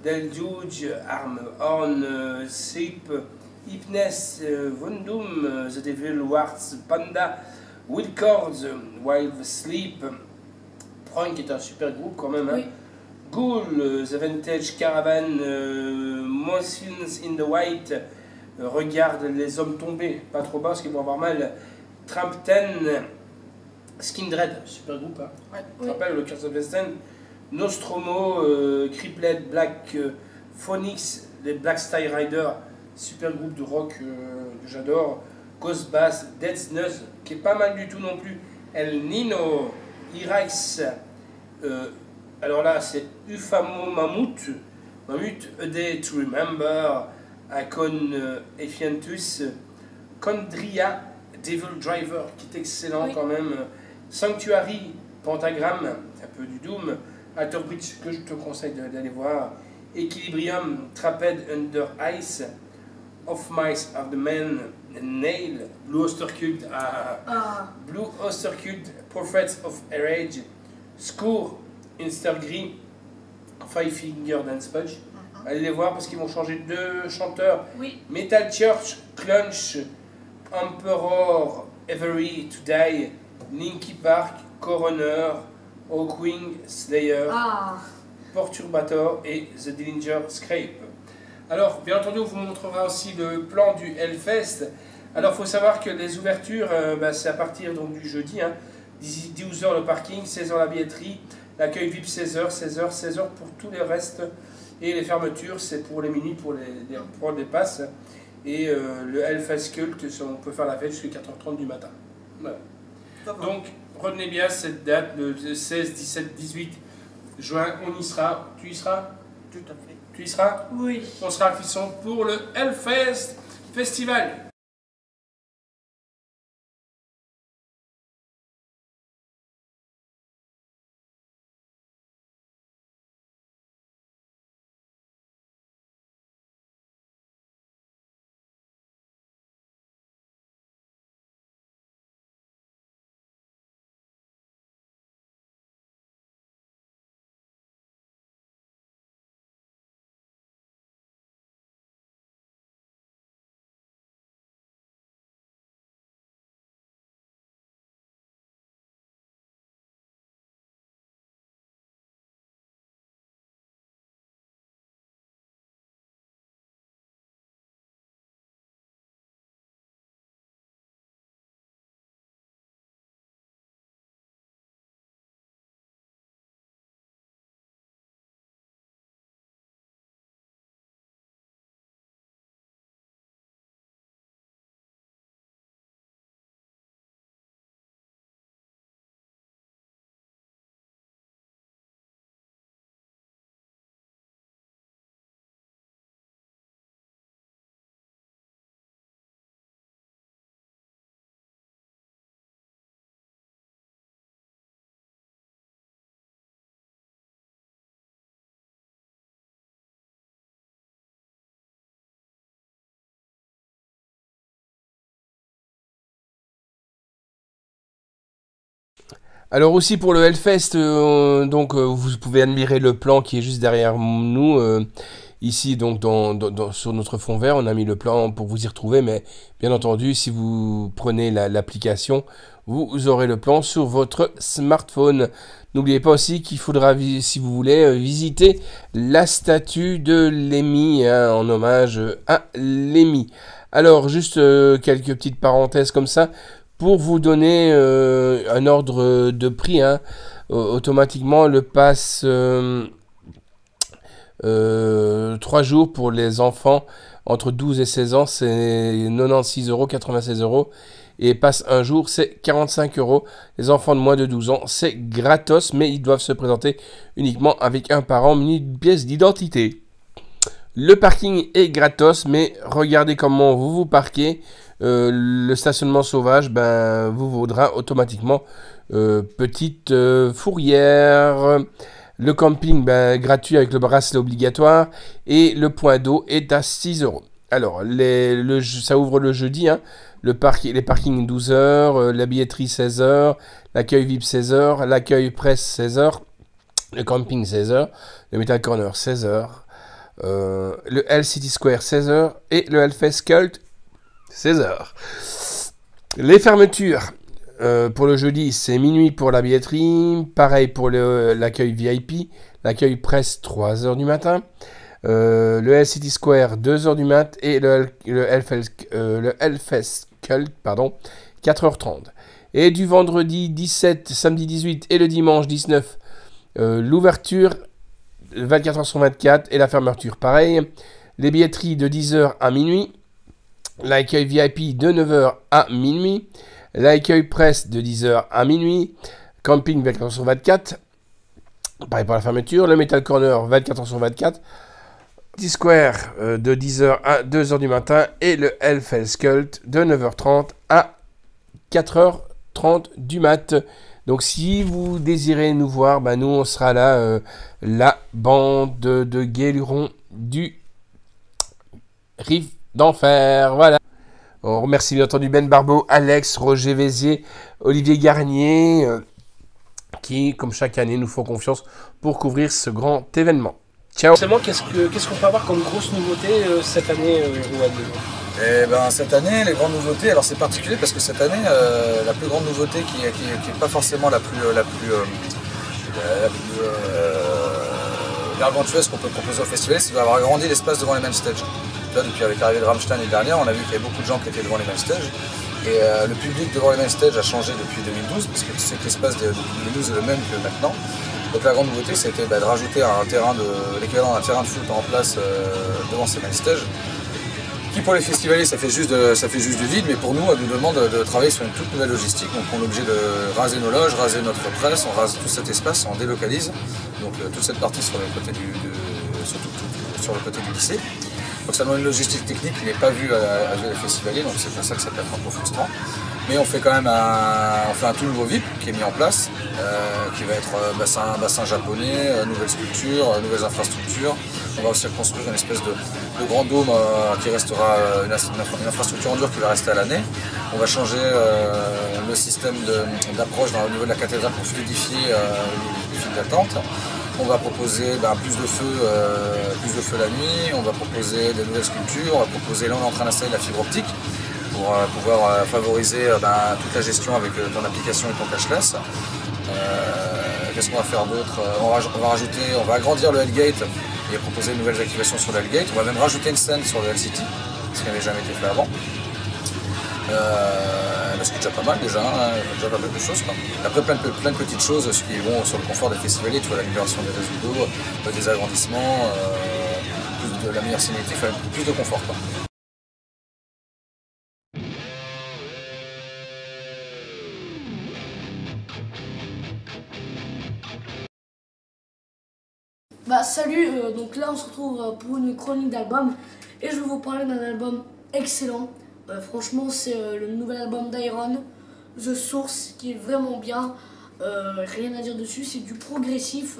Delduge, Arm, Horn, Sleep, Hypness, Vondum, The Devil, Warts, Panda, Wilcords, Wild Sleep, Prunk est un super groupe quand même. Hein. Oui. Ghoul, The Vintage Caravan, Motions in the White, Regarde les hommes tombés, pas trop bas parce qu'ils vont avoir mal. Trampton, Skindred, super groupe. Hein. Ouais. Tu te rappelles le Curse of Western, Nostromo, Cripplet, Black Phonix, les Black Style Rider, super groupe de rock que j'adore. Ghost Bass, Dead Snuzz, qui est pas mal du tout non plus. El Nino, Irax, alors là c'est Ufamo Mammoth, A Day to Remember, Acon Ephiantus, Condria, Devil Driver, qui est excellent Oui. quand même. Sanctuary, Pentagram, un peu du Doom. Alter Bridge, que je te conseille d'aller voir. Equilibrium, Trapped Under Ice, Of Mice of the Man, Nail, Blue Oyster Cult, Blue Oyster Cult, Prophets of Rage, Scour, Instergris, Five Finger Dance Punch. Allez les voir parce qu'ils vont changer de chanteur. Oui. Metal Church, Clunch, Emperor, Every to Die, Linky Park, Coroner, Hawkwing, Slayer, Perturbator et The Dillinger Scrape. Alors, bien entendu, on vous montrera aussi le plan du Hellfest. Alors, il faut savoir que les ouvertures, c'est à partir donc, du jeudi, hein, 12h le parking, 16h la billetterie, l'accueil VIP 16h, 16h, 16h pour tous les restes. Et les fermetures, c'est pour les minuit, pour prendre des passes. Et le Hellfest Cult, on peut faire la fête jusqu'à 4h30 du matin. Voilà. Donc, retenez bien cette date, le 16, 17, 18 juin, on y sera. Tu y seras? Tout à fait. Tu y seras? Oui. On sera à Clisson pour le Hellfest Festival. Alors aussi pour le Hellfest, vous pouvez admirer le plan qui est juste derrière nous. Ici, donc, sur notre fond vert, on a mis le plan pour vous y retrouver, mais bien entendu, si vous prenez l'application, vous aurez le plan sur votre smartphone. N'oubliez pas aussi qu'il faudra, si vous voulez, visiter la statue de Lemmy, hein, en hommage à Lemmy. Alors, juste quelques petites parenthèses comme ça, pour vous donner un ordre de prix, hein, automatiquement, le pass... 3 jours pour les enfants entre 12 et 16 ans, c'est 96 €, 96 €. Et passe un jour, c'est 45 €. Les enfants de moins de 12 ans, c'est gratos, mais ils doivent se présenter uniquement avec un parent muni d'une pièce d'identité. Le parking est gratos, mais regardez comment vous vous parquez. Le stationnement sauvage, vous vaudra automatiquement petite fourrière. Le camping, gratuit avec le bracelet obligatoire. Et le point d'eau est à 6 €. Alors, ça ouvre le jeudi. Hein. Les parkings 12 h, la billetterie 16 h, l'accueil VIP 16 h, l'accueil presse 16 h, le camping 16 h, le Metal Corner 16 h, le Hell City Square 16 h et le Hellfest Cult 16 h. Les fermetures. Pour le jeudi, c'est minuit pour la billetterie. Pareil pour l'accueil VIP. L'accueil presse 3 h du matin. Le Hell City Square 2 h du mat. Et le Hellfest Cult, 4 h 30. Et du vendredi 17, samedi 18 et le dimanche 19, l'ouverture 24 h sur 24 et la fermeture pareil. Les billetteries de 10 h à minuit. L'accueil VIP de 9 h à minuit. L'accueil presse de 10 h à minuit. Camping 24 h sur 24. Pareil pour la fermeture. Le Metal Corner 24 h sur 24. T-Square de 10 h à 2 h du matin. Et le Hellfest Cult de 9 h 30 à 4 h 30 du mat. Donc si vous désirez nous voir, nous on sera là. La bande de Guélurons du Riff d'Enfer. Voilà. On remercie bien entendu Ben Barbeau, Alex, Roger Vézier, Olivier Garnier, qui, comme chaque année, nous font confiance pour couvrir ce grand événement. Ciao. Seulement, qu'est-ce qu'on peut avoir comme grosse nouveauté cette année au Wad? Cette année, les grandes nouveautés, alors c'est particulier parce que cette année, la plus grande nouveauté qui est pas forcément la plus gargantueuse qu'on peut proposer au festival, c'est d'avoir agrandi l'espace devant les main stage. Là, depuis avec l'arrivée de Rammstein l'année dernière, on a vu qu'il y avait beaucoup de gens qui étaient devant les main stage. Et le public devant les main stage a changé depuis 2012, parce que tu sais que l'espace depuis 2012 est le même que maintenant. Donc la grande nouveauté, c'était de rajouter l'équivalent d'un terrain de foot en place devant ces main stage. Qui pour les festivaliers, ça fait juste du vide, mais pour nous, on nous demande de travailler sur une toute nouvelle logistique. Donc on est obligé de raser nos loges, raser notre presse, on rase tout cet espace, on délocalise. Donc toute cette partie sur le côté sur le côté du lycée. Donc ça demande une logistique technique qui n'est pas vue à les festivaliers, donc c'est pour ça que ça peut être un peu frustrant. Mais on fait quand même un tout nouveau VIP qui est mis en place, qui va être bassin japonais, nouvelles sculptures, nouvelles infrastructures. On va aussi construire une espèce de grand dôme qui restera une infrastructure en dur qui va rester à l'année. On va changer le système d'approche au niveau de la cathédrale pour fluidifier les files d'attente. On va proposer plus de feu la nuit, on va proposer des nouvelles sculptures, on va proposer, là on est en train d'installer la fibre optique pour pouvoir favoriser toute la gestion avec ton application et ton cashless. Qu'est-ce qu'on va faire d'autre? On va agrandir le Hellgate et proposer de nouvelles activations sur le Hellgate. On va même rajouter une scène sur le Hell City, ce qui n'avait jamais été fait avant. C'est déjà pas mal déjà, hein, déjà pas mal de choses. Après plein de petites choses qui vont sur le confort des festivaliers, tu vois, l'amélioration des réseaux d'eau, des agrandissements, de la meilleure sécurité, plus de confort. Quoi. Salut, donc là on se retrouve pour une chronique d'album et je vais vous parler d'un album excellent. Franchement, c'est le nouvel album d'Iron, The Source, qui est vraiment bien. Rien à dire dessus, c'est du progressif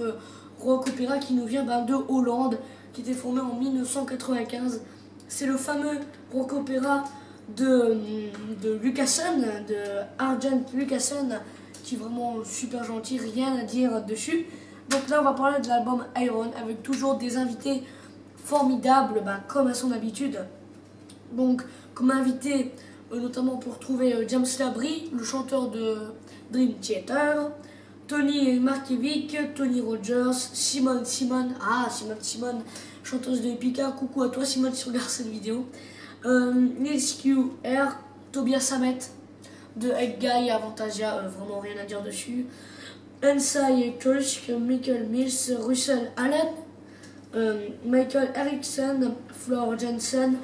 rock opéra qui nous vient de Hollande, qui était formé en 1995. C'est le fameux rock opéra de Lucassen, de Argent Lucassen, qui est vraiment super gentil, rien à dire dessus. Donc là on va parler de l'album Iron avec toujours des invités formidables, comme à son habitude. Donc comme invité notamment pour trouver James Labrie, le chanteur de Dream Theater, Tony Markiewicz, Tony Rogers, Simone, chanteuse de Epica, coucou à toi Simone si tu regardes cette vidéo, Nils QR, Tobias Sammet de Egg Guy, Avantasia, vraiment rien à dire dessus, Ensai Kusk, Michael Mills, Russell Allen, Michael Erickson, Flor Jensen,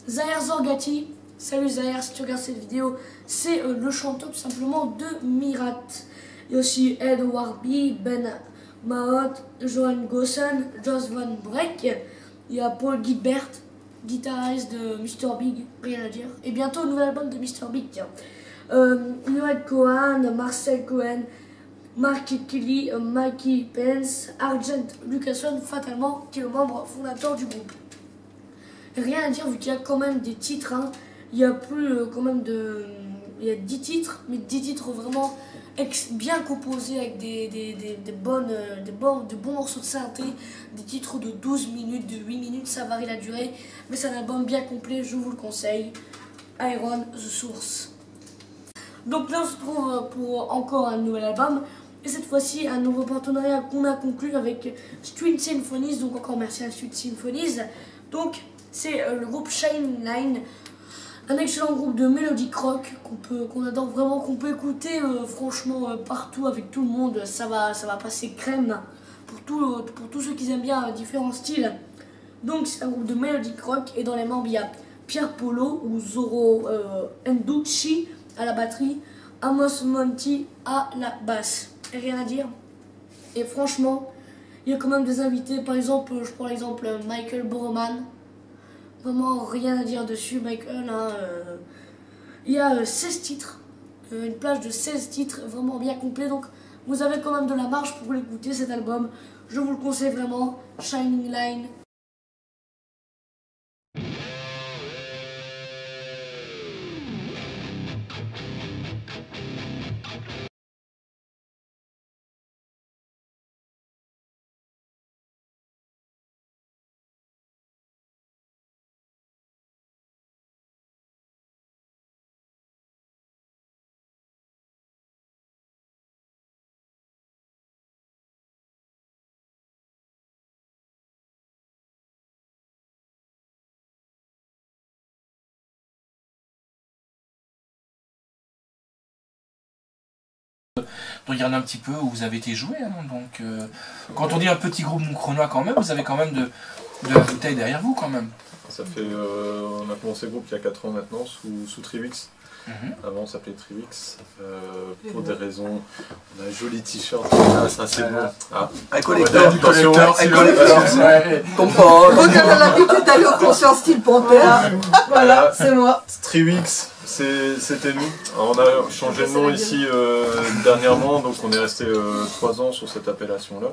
Zahir Zorgati. Salut Zahir, si tu regardes cette vidéo, c'est le chanteur tout simplement de Mirat. Il y a aussi Ed Warby, Ben Mahot, Johan Gossen, Joss Van Breck. Il y a Paul Gilbert, guitariste de Mr. Big, rien à dire. Et bientôt un nouvel album de Mr. Big, tiens. Noël Cohen, Marcel Cohen, Mark Kelly, Mikey Pence, Argent Lucasson, fatalement, qui est le membre fondateur du groupe. Rien à dire vu qu'il y a quand même des titres, hein. Il y a plus quand même de... Il y a 10 titres, mais 10 titres vraiment bien composés avec de bons morceaux de synthé, des titres de 12 minutes, de 8 minutes, ça varie la durée, mais c'est un album bien complet, je vous le conseille. Iron, The Source. Donc là on se trouve pour encore un nouvel album, et cette fois-ci un nouveau partenariat qu'on a conclu avec Street Symphonies, donc encore merci à Street Symphonies. Donc c'est le groupe Shining Line, un excellent groupe de melodic rock qu'on adore vraiment, qu'on peut écouter franchement partout avec tout le monde, ça va passer crème pour tous ceux qui aiment bien différents styles. Donc c'est un groupe de melodic rock et dans les membres il y a Pierre Polo ou Zoro Enducci à la batterie, Amos Monti à la basse. Et rien à dire. Et franchement, il y a quand même des invités, par exemple, je prends l'exemple Michael Boroman. Vraiment rien à dire dessus, Michael. Hein, il y a 16 titres, une plage de 16 titres, vraiment bien complet. Donc vous avez quand même de la marge pour l'écouter cet album. Je vous le conseille vraiment, Shining Line. De regarder un petit peu où vous avez été joué. Hein, donc, quand on dit un petit groupe moucronois quand même, vous avez quand même de la bouteille derrière vous quand même. Ça fait, on a commencé le groupe il y a 4 ans maintenant sous Triwix. Avant on s'appelait Triwix, pour des raisons, on a un joli t-shirt, ça c'est bon. Ah. Un collecteur, attention, un collecteur. Vous avez l'habitude d'aller au concert Steel Panther. Voilà, c'est moi. Triwix, c'était nous. Alors, on a changé de nom ici dernièrement, donc on est resté 3 ans sur cette appellation-là.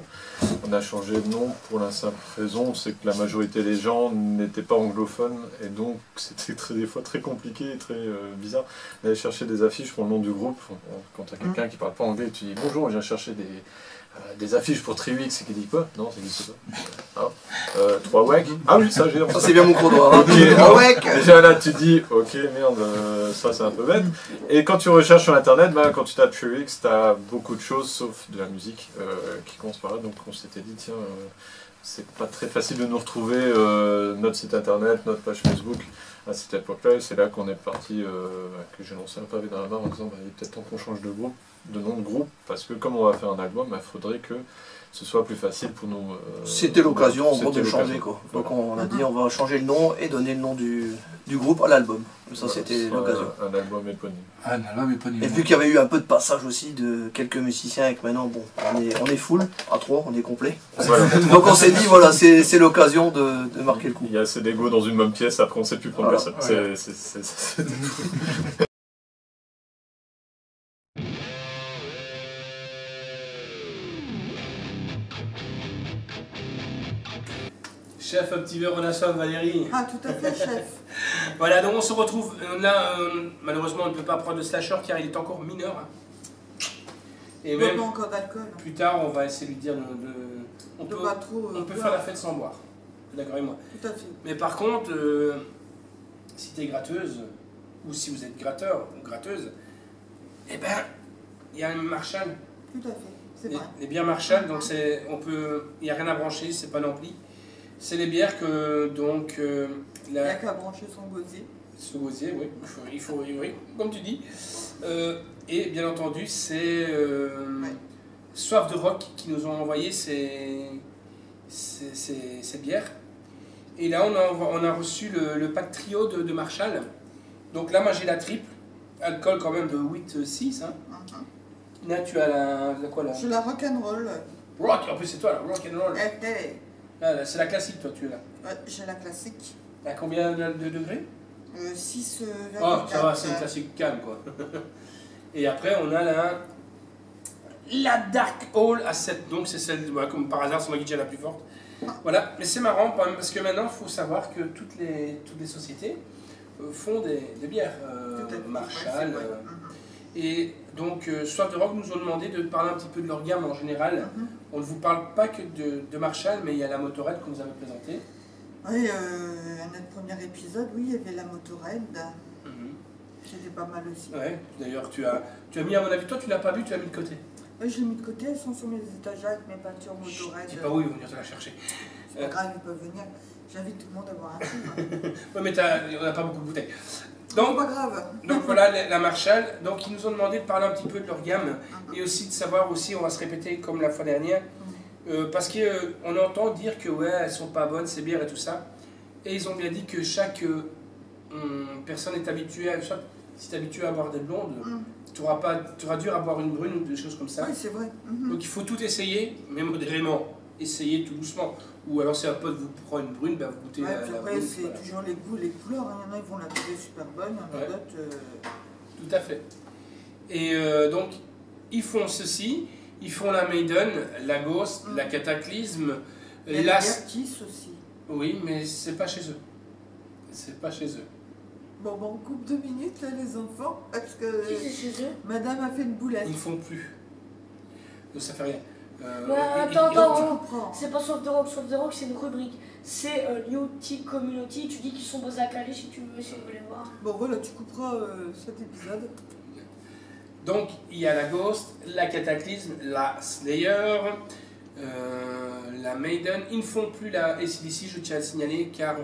On a changé de nom pour la simple raison, c'est que la majorité des gens n'étaient pas anglophones et donc c'était des fois très compliqué et très bizarre d'aller chercher des affiches pour le nom du groupe. Quand tu as quelqu'un qui parle pas anglais, tu dis bonjour, je viens chercher des affiches pour Triwix et qui dit quoi? Non, ça n'existe pas. 3 WEC. Ah oui, ça j'ai. Ça c'est bien mon gros doigt. Ok, 3 WEC. Déjà là tu dis ok merde, ça c'est un peu bête. Et quand tu recherches sur internet, quand tu tapes Triwix, tu as beaucoup de choses sauf de la musique qui commence par là. Donc on s'était dit tiens, c'est pas très facile de nous retrouver notre site internet, notre page Facebook à cette époque-là. Et c'est là qu'on est parti, que j'ai lancé un pavé dans la main en disant il est peut-être temps qu'on change de nom de groupe, parce que comme on va faire un album, il faudrait que ce soit plus facile pour nous. C'était l'occasion en gros de changer quoi. Donc on a dit on va changer le nom et donner le nom du groupe à l'album. Ça Voilà, c'était l'occasion. Un album éponyme. Un album éponyme. Et vu qu'il y avait eu un peu de passage aussi de quelques musiciens et que maintenant bon on est full, à 3, on est complet. Voilà. Donc on s'est dit voilà c'est l'occasion de marquer le coup. Il y a assez d'ego dans une même pièce, après on ne sait plus prendre personne. Voilà. C'est Chef, un petit verre Renaissance, Valérie. Ah, tout à fait, chef. Voilà, donc on se retrouve là. Malheureusement, on ne peut pas prendre le slasher car il est encore mineur. Et Bois même pas encore d'alcool. plus tard, on va essayer de lui dire on De peut, pas trop. on peut boire. faire la fête sans boire. D'accord avec moi. Tout à fait. Mais par contre, si tu es gratteuse, ou si vous êtes gratteur ou gratteuse, eh ben, il y a un Marshall. Tout à fait. C'est vrai. Les bières Marshall, donc il n'y a rien à brancher, c'est pas l'ampli. C'est les bières que, donc, Il n'y a qu'à brancher son gosier. ce gosier, oui, oui, comme tu dis. Et bien entendu, c'est Soif de Rock qui nous ont envoyé ces bières. Et là, on a reçu le pack trio de Marshall. Donc là, moi j'ai la triple, alcool quand même de 8,6. Hein. Là, tu as la quoi là? Je la rock'n'roll. Rock, en plus c'est toi là, rock and roll. Ouais, Là, c'est la classique, toi, tu es là. j'ai la classique. À combien de degrés? 6,4. Oh, ça va, c'est une classique calme quoi. Et après, on a la Dark Hole à 7. Donc, c'est celle, voilà, comme par hasard, c'est moi qui dis la plus forte. Voilà, mais c'est marrant quand même, parce que maintenant, il faut savoir que toutes les sociétés font des bières. Marshall. Et donc, Soif de Rock nous ont demandé de parler un petit peu de leur gamme en général. On ne vous parle pas que de Marshall, mais il y a la Motorhead que vous avez présentée. Oui, à notre premier épisode, oui, il y avait la Motorhead. C'était pas mal aussi. Ouais, d'ailleurs, tu as mis, à mon avis, toi, tu l'as pas vu, tu l'as mis de côté. Oui, je l'ai mis de côté, elles sont sur mes étagères avec mes peintures Motorhead. Je sais pas où ils vont venir te la chercher. C'est pas grave, ils peuvent venir. J'invite tout le monde à boire un coup. Ouais, mais on n'a pas beaucoup de bouteilles. Donc, pas grave. Donc voilà la Marshall. Donc ils nous ont demandé de parler un petit peu de leur gamme et aussi de savoir aussi, on va se répéter comme la fois dernière, parce qu'on entend dire que ouais, elles sont pas bonnes ces bières et tout ça. Et ils ont bien dit que chaque personne est habituée à, si tu es habitué à boire des blondes, tu auras dû à boire une brune ou des choses comme ça. Oui, c'est vrai. Donc il faut tout essayer, mais modérément. Essayez tout doucement. Ou alors si un pote vous prend une brune, ben vous goûtez Ouais, la après, brune. c'est toujours les goûts, les couleurs. Hein. Il y en a, ils vont la trouver super bonne. Il y en a d'autres. Tout à fait. Et donc, ils font ceci. Ils font la Maiden, la Ghost, la Cataclysme, Et la Vertis aussi. Oui, mais c'est pas chez eux. C'est pas chez eux. Bon, on coupe 2 minutes, là, les enfants, parce que Si, c'est chez eux. madame a fait une boulette. Ils ne font plus. Donc ça fait rien. Attends, c'est pas Soif de Rock, c'est une rubrique. C'est UT Community, tu dis qu'ils sont basés à Calais si tu veux les voir. Bon, voilà, tu couperas cet épisode. Donc, il y a la Ghost, la Cataclysme, la Slayer, la Maiden. Ils ne font plus la AC/DC, je tiens à le signaler, car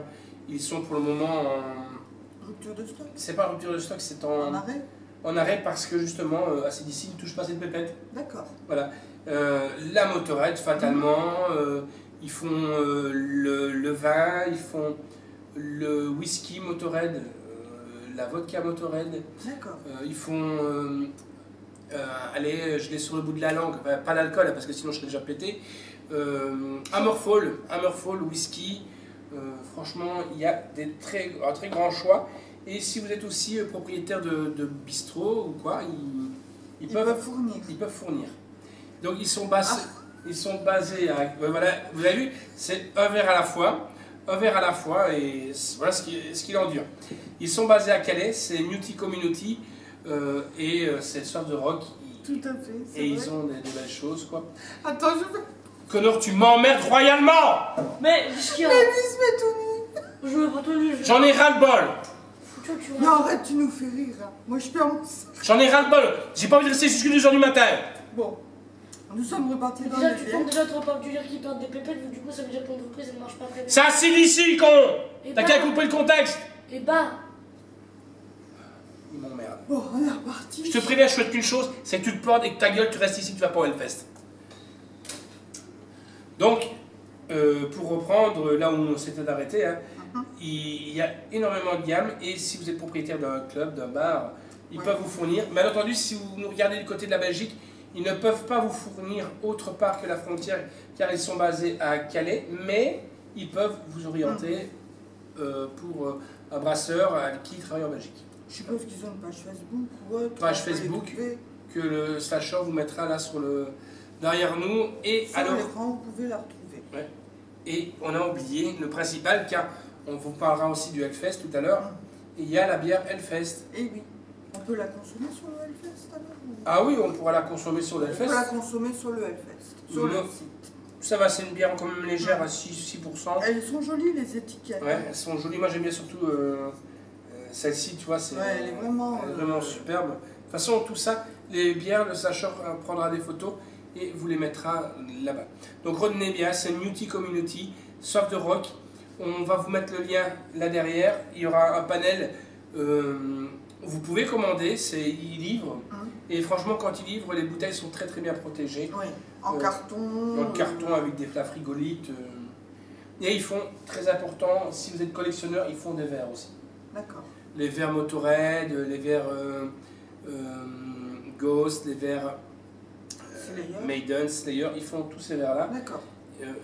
ils sont pour le moment en... Rupture de stock. C'est pas rupture de stock, c'est En arrêt. En arrêt parce que justement, AC/DC ne touche pas cette pépette. D'accord. Voilà. La Motorhead, fatalement, ils font le vin, ils font le whisky Motorhead, la vodka Motorhead. D'accord. Ils font, allez, je l'ai sur le bout de la langue, enfin, pas l'alcool parce que sinon je serais déjà pété. Hammerfall, whisky. Franchement, il y a un très grand choix. Et si vous êtes aussi propriétaire de bistrot ou quoi, ils peuvent fournir. Ils peuvent fournir. Donc ils sont basés à... Voilà, vous avez vu, c'est un verre à la fois, et voilà ce qu'il en dure. Ils sont basés à Calais, c'est Newty Community, et c'est Soif de Rock. Tout à fait, et ils ont des belles choses, quoi. Attends, je veux... Connor, tu m'emmerdes royalement. Mais qu'est-ce qu'il y a? Mais lui, il se met tout nu. Je veux pas tout nu. J'en ai ras-le-bol. Non, arrête, tu nous fais rire. Moi, je perds mon sac. J'en ai ras-le-bol. J'ai pas envie de rester jusqu'à 2h du matin. Bon, nous sommes repartis dans Déjà, les tu bières. tombes déjà trop par du dire qu'ils perdent des pépettes, du coup, ça veut dire que l'entreprise elle marche pas très bien. C'est assez d'ici, con. T'as qu'à couper le contexte. Et bah. Il m'emmerde. Bon, on est reparti. Je te préviens, je souhaite qu'une chose, c'est que tu te plantes et que ta gueule, tu restes ici, tu vas pas au Hellfest. Donc, pour reprendre là où on s'était arrêté, hein, il y a énormément de gammes et si vous êtes propriétaire d'un club, d'un bar, ils peuvent vous fournir. Bien entendu, si vous nous regardez du côté de la Belgique, ils ne peuvent pas vous fournir autre part que la frontière car ils sont basés à Calais, mais ils peuvent vous orienter pour un brasseur qui travaille en Belgique. Je suppose qu'ils ont une page Facebook ou autre. Page Facebook que le slasher vous mettra là derrière nous. Et sur alors, l'écran, vous pouvez la retrouver. Ouais. Et on a oublié le principal car on vous parlera aussi du Hellfest tout à l'heure. Et il y a la bière Hellfest. Et oui, on peut la consommer sur le Hellfest alors Ah oui, on pourra la consommer sur le On Hellfest. peut la consommer sur le Hellfest, sur le Non. site. Ça va, c'est une bière quand même légère à 6%. Elles sont jolies les étiquettes. Ouais, elles sont jolies. Moi j'aime bien surtout celle-ci, tu vois, Ouais, elle est vraiment, superbe. De toute façon, tout ça, les bières, le sacheur prendra des photos et vous les mettra là-bas. Donc retenez bien, c'est Newty Community, soif de rock. On va vous mettre le lien là derrière. Il y aura un panel. Vous pouvez commander, ils livrent. Et franchement, quand ils livrent, les bouteilles sont très très bien protégées. Oui, en carton. En carton avec des plats frigolites. Et ils font, très important, si vous êtes collectionneur, ils font des verres aussi. D'accord. Les verres Motorhead, les verres Ghost, les verres Maiden, Slayer, ils font tous ces verres-là. D'accord.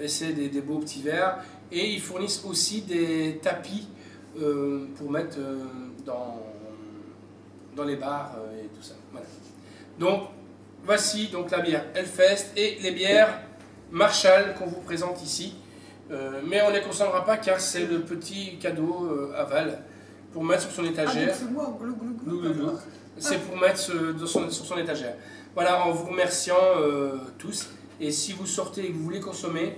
Et c'est des beaux petits verres. Et ils fournissent aussi des tapis pour mettre dans les bars et tout ça. Voilà. Donc, voici donc la bière Hellfest et les bières Marshall qu'on vous présente ici. Mais on ne les consommera pas car c'est le petit cadeau aval pour mettre sur son étagère. C'est moi, glou, glou, glou, Glou, glou, glou. C'est pour mettre sur son étagère. Voilà, en vous remerciant tous. Et si vous sortez et que vous voulez consommer,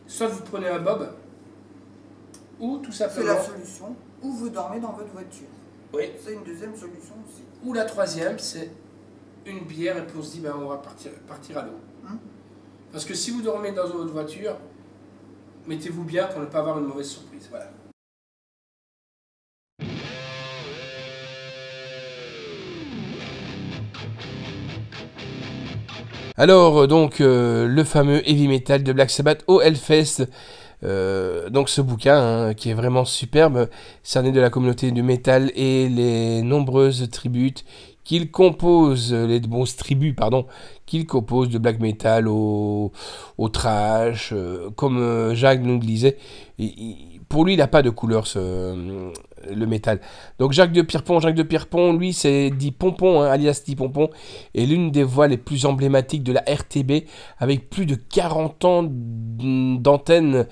soit vous prenez un bob, ou tout C'est simplement... la solution. Ou vous dormez dans votre voiture. Oui. C'est une deuxième solution aussi. Ou la troisième, c'est une bière et puis on se dit, ben, on va partir à l'eau. Parce que si vous dormez dans votre voiture, mettez-vous bien pour ne pas avoir une mauvaise surprise. Voilà. Alors, donc, le fameux heavy metal de Black Sabbath au Hellfest. Donc ce bouquin qui est vraiment superbe, ça naît de la communauté du métal et les nombreuses tribus qu'il compose, qu'il compose de black metal au trash, comme Jacques nous le disait. Pour lui, il n'a pas de couleur, le métal. Donc Jacques de Pierrepont, lui, c'est dit Pompon, alias dit Pompon, est l'une des voix les plus emblématiques de la RTB, avec plus de 40 ans d'antenne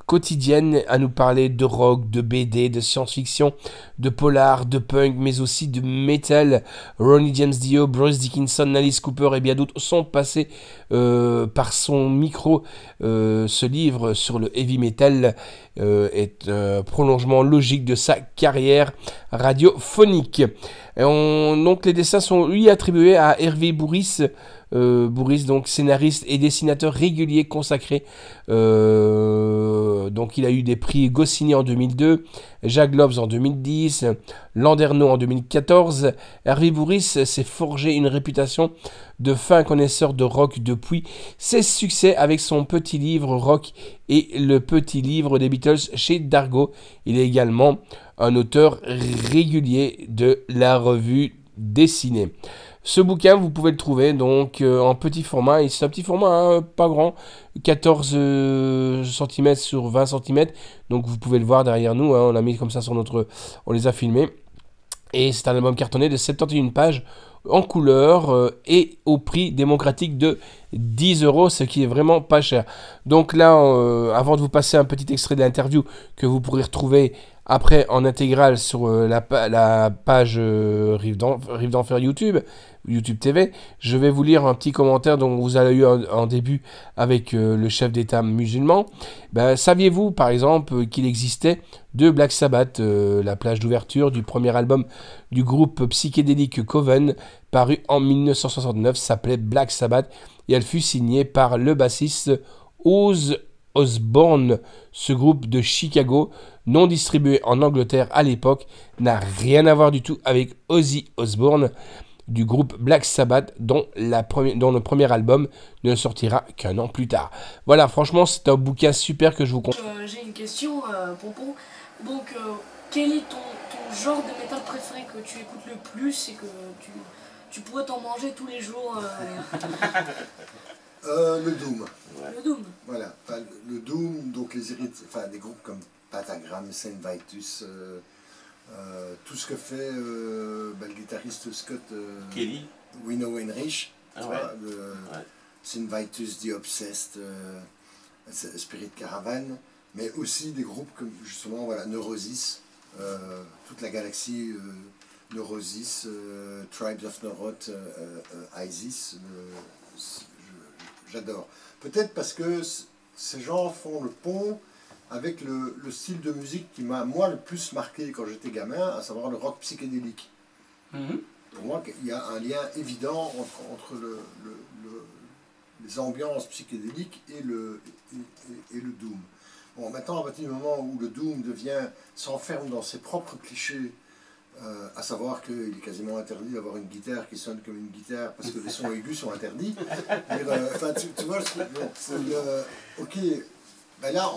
quotidienne à nous parler de rock, de BD, de science-fiction, de polar, de punk, mais aussi de metal. Ronnie James Dio, Bruce Dickinson, Alice Cooper et bien d'autres sont passés par son micro. Ce livre sur le heavy metal est un prolongement logique de sa carrière radiophonique. Donc les dessins sont lui attribués à Hervé Bourris, donc scénariste et dessinateur régulier consacré. Donc il a eu des prix Goscinny en 2002, Jacques Globes en 2010, Landerneau en 2014. Hervé Bourris s'est forgé une réputation de fin connaisseur de rock depuis ses succès avec son petit livre rock et le petit livre des Beatles chez Dargaud. Il est également un auteur régulier de la revue dessinée. Ce bouquin, vous pouvez le trouver donc en petit format, et c'est un petit format pas grand, 14 cm sur 20 cm, donc vous pouvez le voir derrière nous, on l'a mis comme ça sur on les a filmés, et c'est un album cartonné de 71 pages en couleur et au prix démocratique de 10 €, ce qui est vraiment pas cher. Donc là, avant de vous passer un petit extrait de l'interview que vous pourrez retrouver après en intégrale sur la page Rive d'Enfer YouTube TV, je vais vous lire un petit commentaire dont vous avez eu en début avec le chef d'État musulman. Saviez-vous par exemple qu'il existait deux Black Sabbath, la plage d'ouverture du premier album du groupe psychédélique Coven, paru en 1969, s'appelait Black Sabbath et elle fut signée par le bassiste Ozzy Osbourne. Ce groupe de Chicago, non distribué en Angleterre à l'époque, n'a rien à voir du tout avec Ozzy Osbourne du groupe Black Sabbath, dont le premier album ne sortira qu'un an plus tard. Voilà, franchement, c'est un bouquin super que je vous conseille. J'ai une question, Pompon. Donc, quel est ton genre de métal préféré que tu écoutes le plus et que tu pourrais t'en manger tous les jours Le Doom. Le Doom. Voilà, le Doom, donc des groupes comme Pentagram, Saint Vitus, tout ce que fait le guitariste Scott Kelly, Wino Heinrich, ouais. Saint Vitus, The Obsessed, Spirit Caravan, mais aussi des groupes comme justement Neurosis, toute la galaxie Neurosis, Tribes of Neuroth, Isis, j'adore. Peut-être parce que ces gens font le pont avec le style de musique qui m'a, moi, le plus marqué quand j'étais gamin, à savoir le rock psychédélique. Pour moi, il y a un lien évident entre les ambiances psychédéliques et le doom. Bon, maintenant, à partir du moment où le doom s'enferme dans ses propres clichés, à savoir qu'il est quasiment interdit d'avoir une guitare qui sonne comme une guitare parce que les sons aigus sont interdits. Enfin, tu vois, ok, ben là,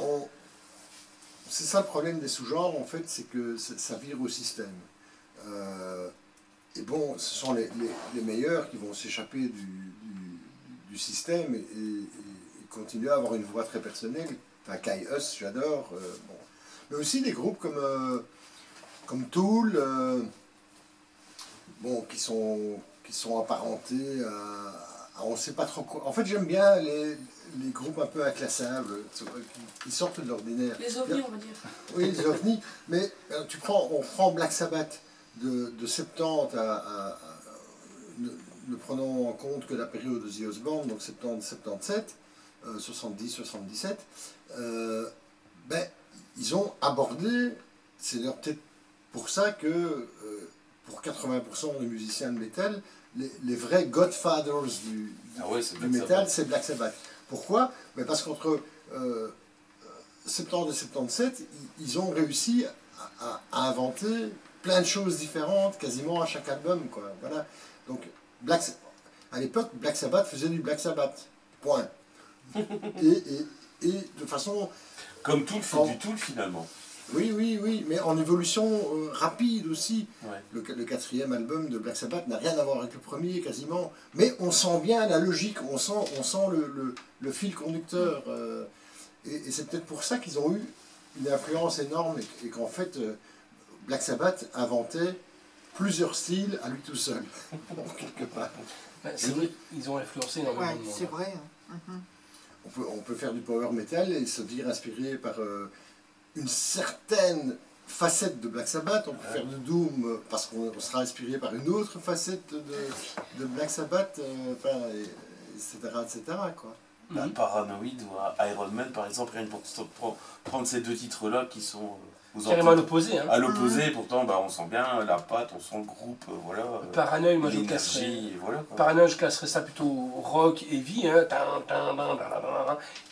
c'est ça le problème des sous-genres, en fait, c'est que ça vire au système. Et bon, ce sont les meilleurs qui vont s'échapper du système et continuer à avoir une voix très personnelle. Enfin, Kai Huss, j'adore. Bon. Mais aussi des groupes comme Tool, bon, qui sont apparentés à on ne sait pas trop quoi. En fait, j'aime bien les groupes un peu inclassables, qui sortent de l'ordinaire. Les ovnis, on va dire. Oui, les ovnis. Mais on prend Black Sabbath de 70 ne prenons en compte que la période de The Osbourne, donc 70-77, 70-77, ben, ils ont abordé, c'est peut-être pour ça que pour 80% des musiciens de métal, les vrais godfathers du métal, c'est Black Sabbath. Pourquoi? Ben parce qu'entre 70 et 77, ils ont réussi à inventer plein de choses différentes, quasiment à chaque album, quoi. Voilà. Donc, à l'époque, Black Sabbath faisait du Black Sabbath. Point. Et de façon... Comme Tool fait du Tool, finalement. Oui, mais en évolution rapide aussi. Ouais. Le 4e album de Black Sabbath n'a rien à voir avec le premier, quasiment. Mais on sent bien la logique, on sent le fil conducteur. Et c'est peut-être pour ça qu'ils ont eu une influence énorme et qu'en fait, Black Sabbath inventait plusieurs styles à lui tout seul, quelque part. C'est vrai, ils ont influencé énormément de monde. C'est vrai. On peut faire du power metal et se dire inspiré par une certaine facette de Black Sabbath. On peut faire du doom parce qu'on sera inspiré par une autre facette de Black Sabbath, etc. quoi. Paranoid ou Iron Man, par exemple, rien que pour prendre ces deux titres-là qui sont... Carrément à l'opposé. Hein. À l'opposé, pourtant, bah, on sent bien la patte, on sent le groupe, voilà. Paranoid, moi je classerais. Voilà, Paranoid, je classerais ça plutôt rock, heavy, hein.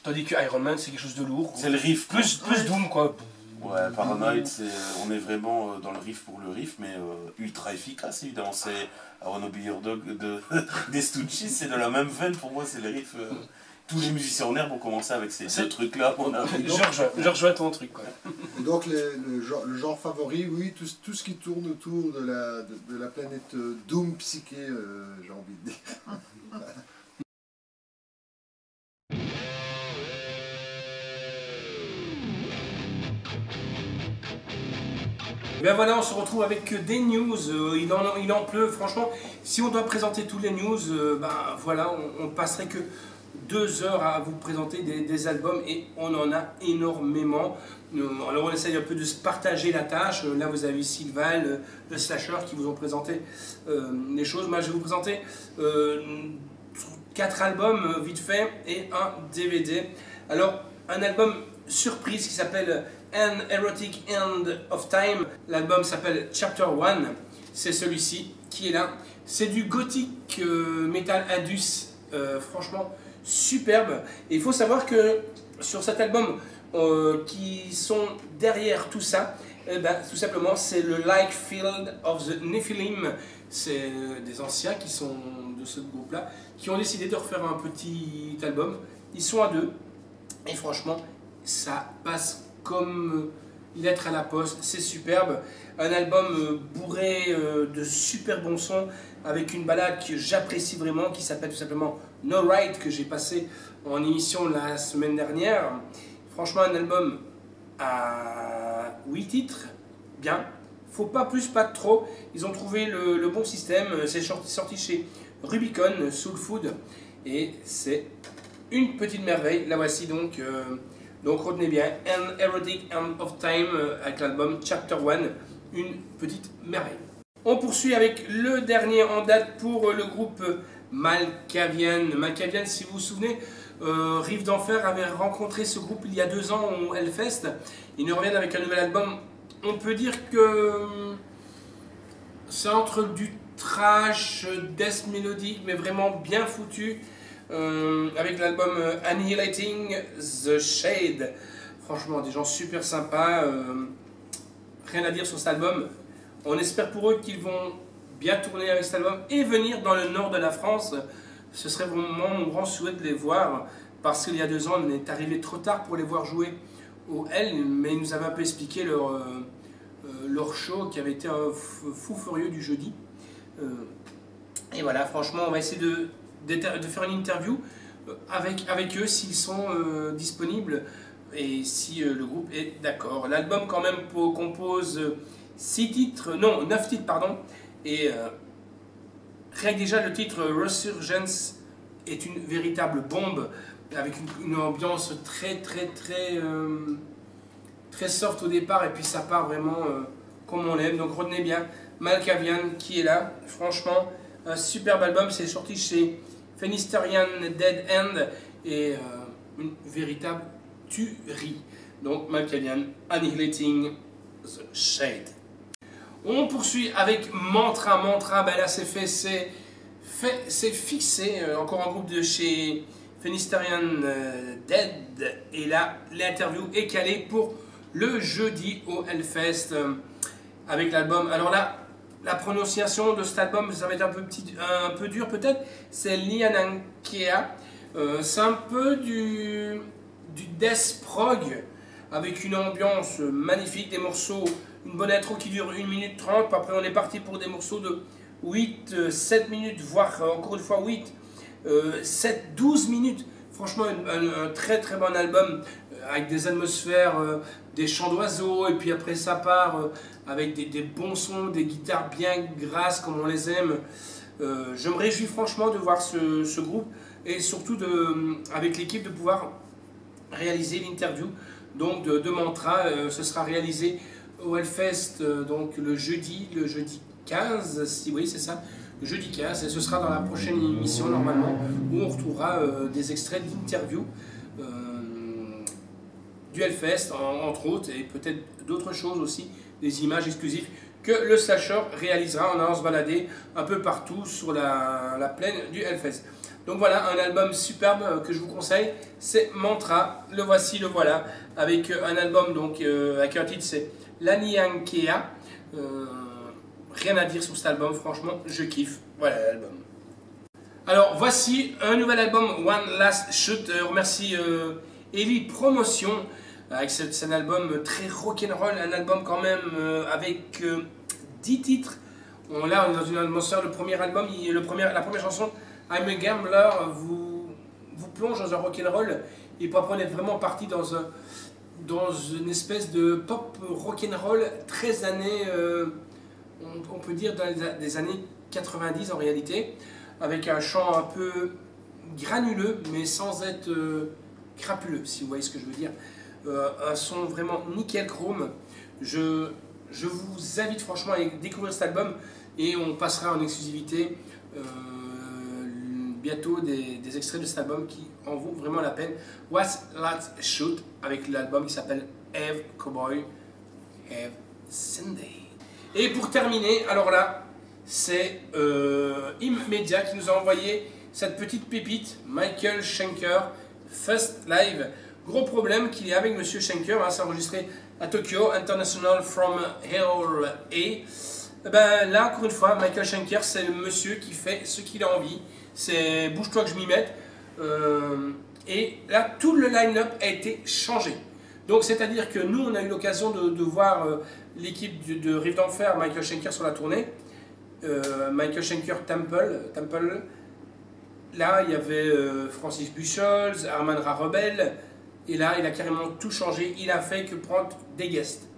Tandis que Iron Man, c'est quelque chose de lourd. C'est le riff. Plus doom, quoi. Ouais, Paranoid, on est vraiment dans le riff pour le riff, mais ultra efficace, évidemment. C'est I Wanna Be Your Dog des Stooges, c'est de la même veine, pour moi, c'est le riff. Tous les musiciens en herbe ont commencé avec ces deux trucs-là. Je rejoins ton truc, quoi. Et donc, le genre favori, oui, tout ce qui tourne autour de la planète Doom psyché, j'ai envie de dire. Ben voilà, on se retrouve avec des news, il en pleut, franchement, si on doit présenter tous les news, ben voilà, on passerait que 2 heures à vous présenter des albums et on en a énormément. Alors on essaye un peu de se partager la tâche, là vous avez Sylval, le Slasher qui vous ont présenté les choses, moi je vais vous présenter 4 albums vite fait et un DVD. Alors un album surprise qui s'appelle An Erotic End of Time. L'album s'appelle Chapter 1. C'est celui-ci qui est là. C'est du gothic metal indus. Franchement, superbe. Et il faut savoir que sur cet album, qui sont derrière tout ça, tout simplement, c'est le Like Field of the Nephilim. C'est des anciens qui sont de ce groupe-là, qui ont décidé de refaire un petit album. Ils sont à 2. Et franchement, ça passe comme lettre à la poste, c'est superbe. Un album bourré de super bons sons, avec une balade que j'apprécie vraiment, qui s'appelle tout simplement No Right, que j'ai passé en émission la semaine dernière. Franchement, un album à 8 titres, bien. Faut pas plus, pas de trop. Ils ont trouvé le bon système. C'est sorti chez Rubicon Soul Food. Et c'est une petite merveille. La voici donc. Donc retenez bien, An Erotic End of Time avec l'album Chapter 1, une petite merveille. On poursuit avec le dernier en date pour le groupe Malkavian. Malkavian, si vous vous souvenez, Rive d'Enfer avait rencontré ce groupe il y a 2 ans au Hellfest. Ils nous reviennent avec un nouvel album. On peut dire que c'est entre du trash, death mélodique, mais vraiment bien foutu. Avec l'album Annihilating the Shade. Franchement, des gens super sympas. Rien à dire sur cet album. On espère pour eux qu'ils vont bien tourner avec cet album et venir dans le nord de la France. Ce serait vraiment mon grand souhait de les voir, parce qu'il y a 2 ans, on est arrivé trop tard pour les voir jouer au L, mais ils nous avaient un peu expliqué leur show qui avait été un fou furieux du jeudi. Et voilà, franchement, on va essayer de faire une interview avec eux s'ils sont disponibles et si le groupe est d'accord. L'album quand même compose 9 titres pardon, et rien que déjà le titre Resurgence est une véritable bombe avec une ambiance très soft au départ, et puis ça part vraiment comme on l'aime. Donc retenez bien Malkavian qui est là, franchement un superbe album, c'est sorti chez Fenisterian Dead End et une véritable tuerie. Donc Malkavian, Annihilating the Shade. On poursuit avec Mantra. Mantra, ben là c'est fixé, encore un groupe de chez Fenisterian Dead, et là l'interview est calée pour le jeudi au Hellfest avec l'album. Alors là, la prononciation de cet album, ça va être un peu dur peut-être, c'est Lianankea. C'est un peu du death prog avec une ambiance magnifique, des morceaux, une bonne intro qui dure 1 minute 30, puis après on est parti pour des morceaux de 7 minutes, voire encore une fois 12 minutes. Franchement un très bon album avec des atmosphères, des chants d'oiseaux, et puis après ça part avec des bons sons, des guitares bien grasses comme on les aime. Je me réjouis franchement de voir ce groupe, et surtout avec l'équipe de pouvoir réaliser l'interview donc de Mantra. Ce sera réalisé au Hellfest donc le jeudi 15, si oui c'est ça, le jeudi 15, et ce sera dans la prochaine émission normalement, où on retrouvera des extraits d'interviews du Hellfest entre autres, et peut-être d'autres choses aussi, des images exclusives que le Slasher réalisera en allant se balader un peu partout sur la plaine du Hellfest. Donc voilà, un album superbe que je vous conseille, c'est Mantra. Le voici, le voilà, avec un album donc avec un titre, c'est Laniankea. Rien à dire sur cet album, franchement, je kiffe. Voilà l'album. Alors voici un nouvel album, One Last Shoot. Remercie Ellie Promotion avec cet album très rock'n'roll, un album quand même avec 10 titres. Là on est dans une atmosphère, le premier album, la première chanson, I'm a Gambler, vous plonge dans un rock'n'roll, et pour après on est vraiment parti dans une espèce de pop rock'n'roll très années, on peut dire des années 90 en réalité, avec un chant un peu granuleux mais sans être crapuleux, si vous voyez ce que je veux dire. Un son vraiment nickel chrome. Je vous invite franchement à découvrir cet album, et on passera en exclusivité bientôt des extraits de cet album qui en vaut vraiment la peine. What's Last Shoot avec l'album qui s'appelle Have Cowboy Have Sunday. Et pour terminer, alors là, c'est Immedia qui nous a envoyé cette petite pépite, Michael Schenker, First Live. Gros problème qu'il y a avec Monsieur Schenker, hein, c'est enregistré à Tokyo, International from LA. Ben, là, encore une fois, Michael Schenker, c'est le monsieur qui fait ce qu'il a envie. C'est bouge-toi que je m'y mette. Et là, tout le line-up a été changé. Donc, c'est-à-dire que nous, on a eu l'occasion de voir l'équipe de Rive d'Enfer, Michael Schenker sur la tournée. Michael Schenker Temple. Là, il y avait Francis Buchholz, Arman Rebel. Et là, il a carrément tout changé. Il a fait que prendre des guests.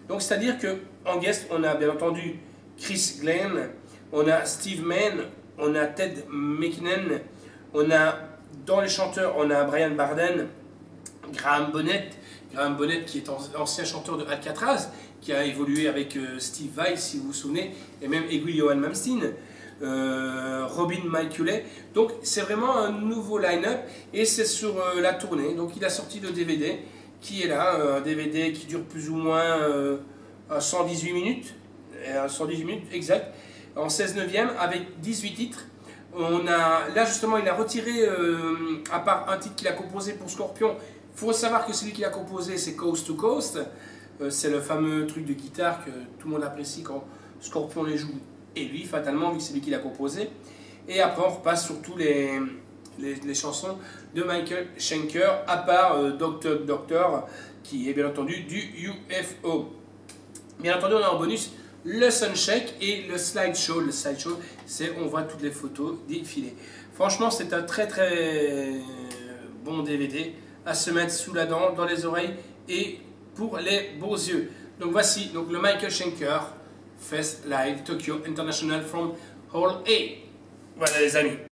Donc, c'est-à-dire qu'en guest, on a bien entendu Chris Glenn, on a Steve Mann, on a Ted McKinnon, on a, dans les chanteurs, on a Brian Barden, Graham Bonnet qui est ancien chanteur de Alcatraz, qui a évolué avec Steve Vai, si vous vous souvenez, et même Egil Johan Malmsteen, Robin McAuley. Donc c'est vraiment un nouveau line-up et c'est sur la tournée. Donc il a sorti le DVD qui est là, un DVD qui dure plus ou moins 118 minutes, 118 minutes exact, en 16/9 avec 18 titres. Là justement il a retiré, à part un titre qu'il a composé pour Scorpion. Il faut savoir que celui qu'il a composé c'est Coast to Coast, c'est le fameux truc de guitare que tout le monde apprécie quand Scorpion les joue, et lui fatalement vu que c'est lui qui l'a composé. Et après on repasse sur tous les chansons de Michael Schenker, à part Doctor qui est bien entendu du UFO. Bien entendu on a en bonus le Soundcheck et le Slideshow. Le Slideshow, c'est on voit toutes les photos défiler. Franchement, c'est un très très bon DVD à se mettre sous la dent, dans les oreilles et pour les beaux yeux. Donc voici donc le Michael Schenker Fest Live Tokyo International from Hall A. Voilà les amis.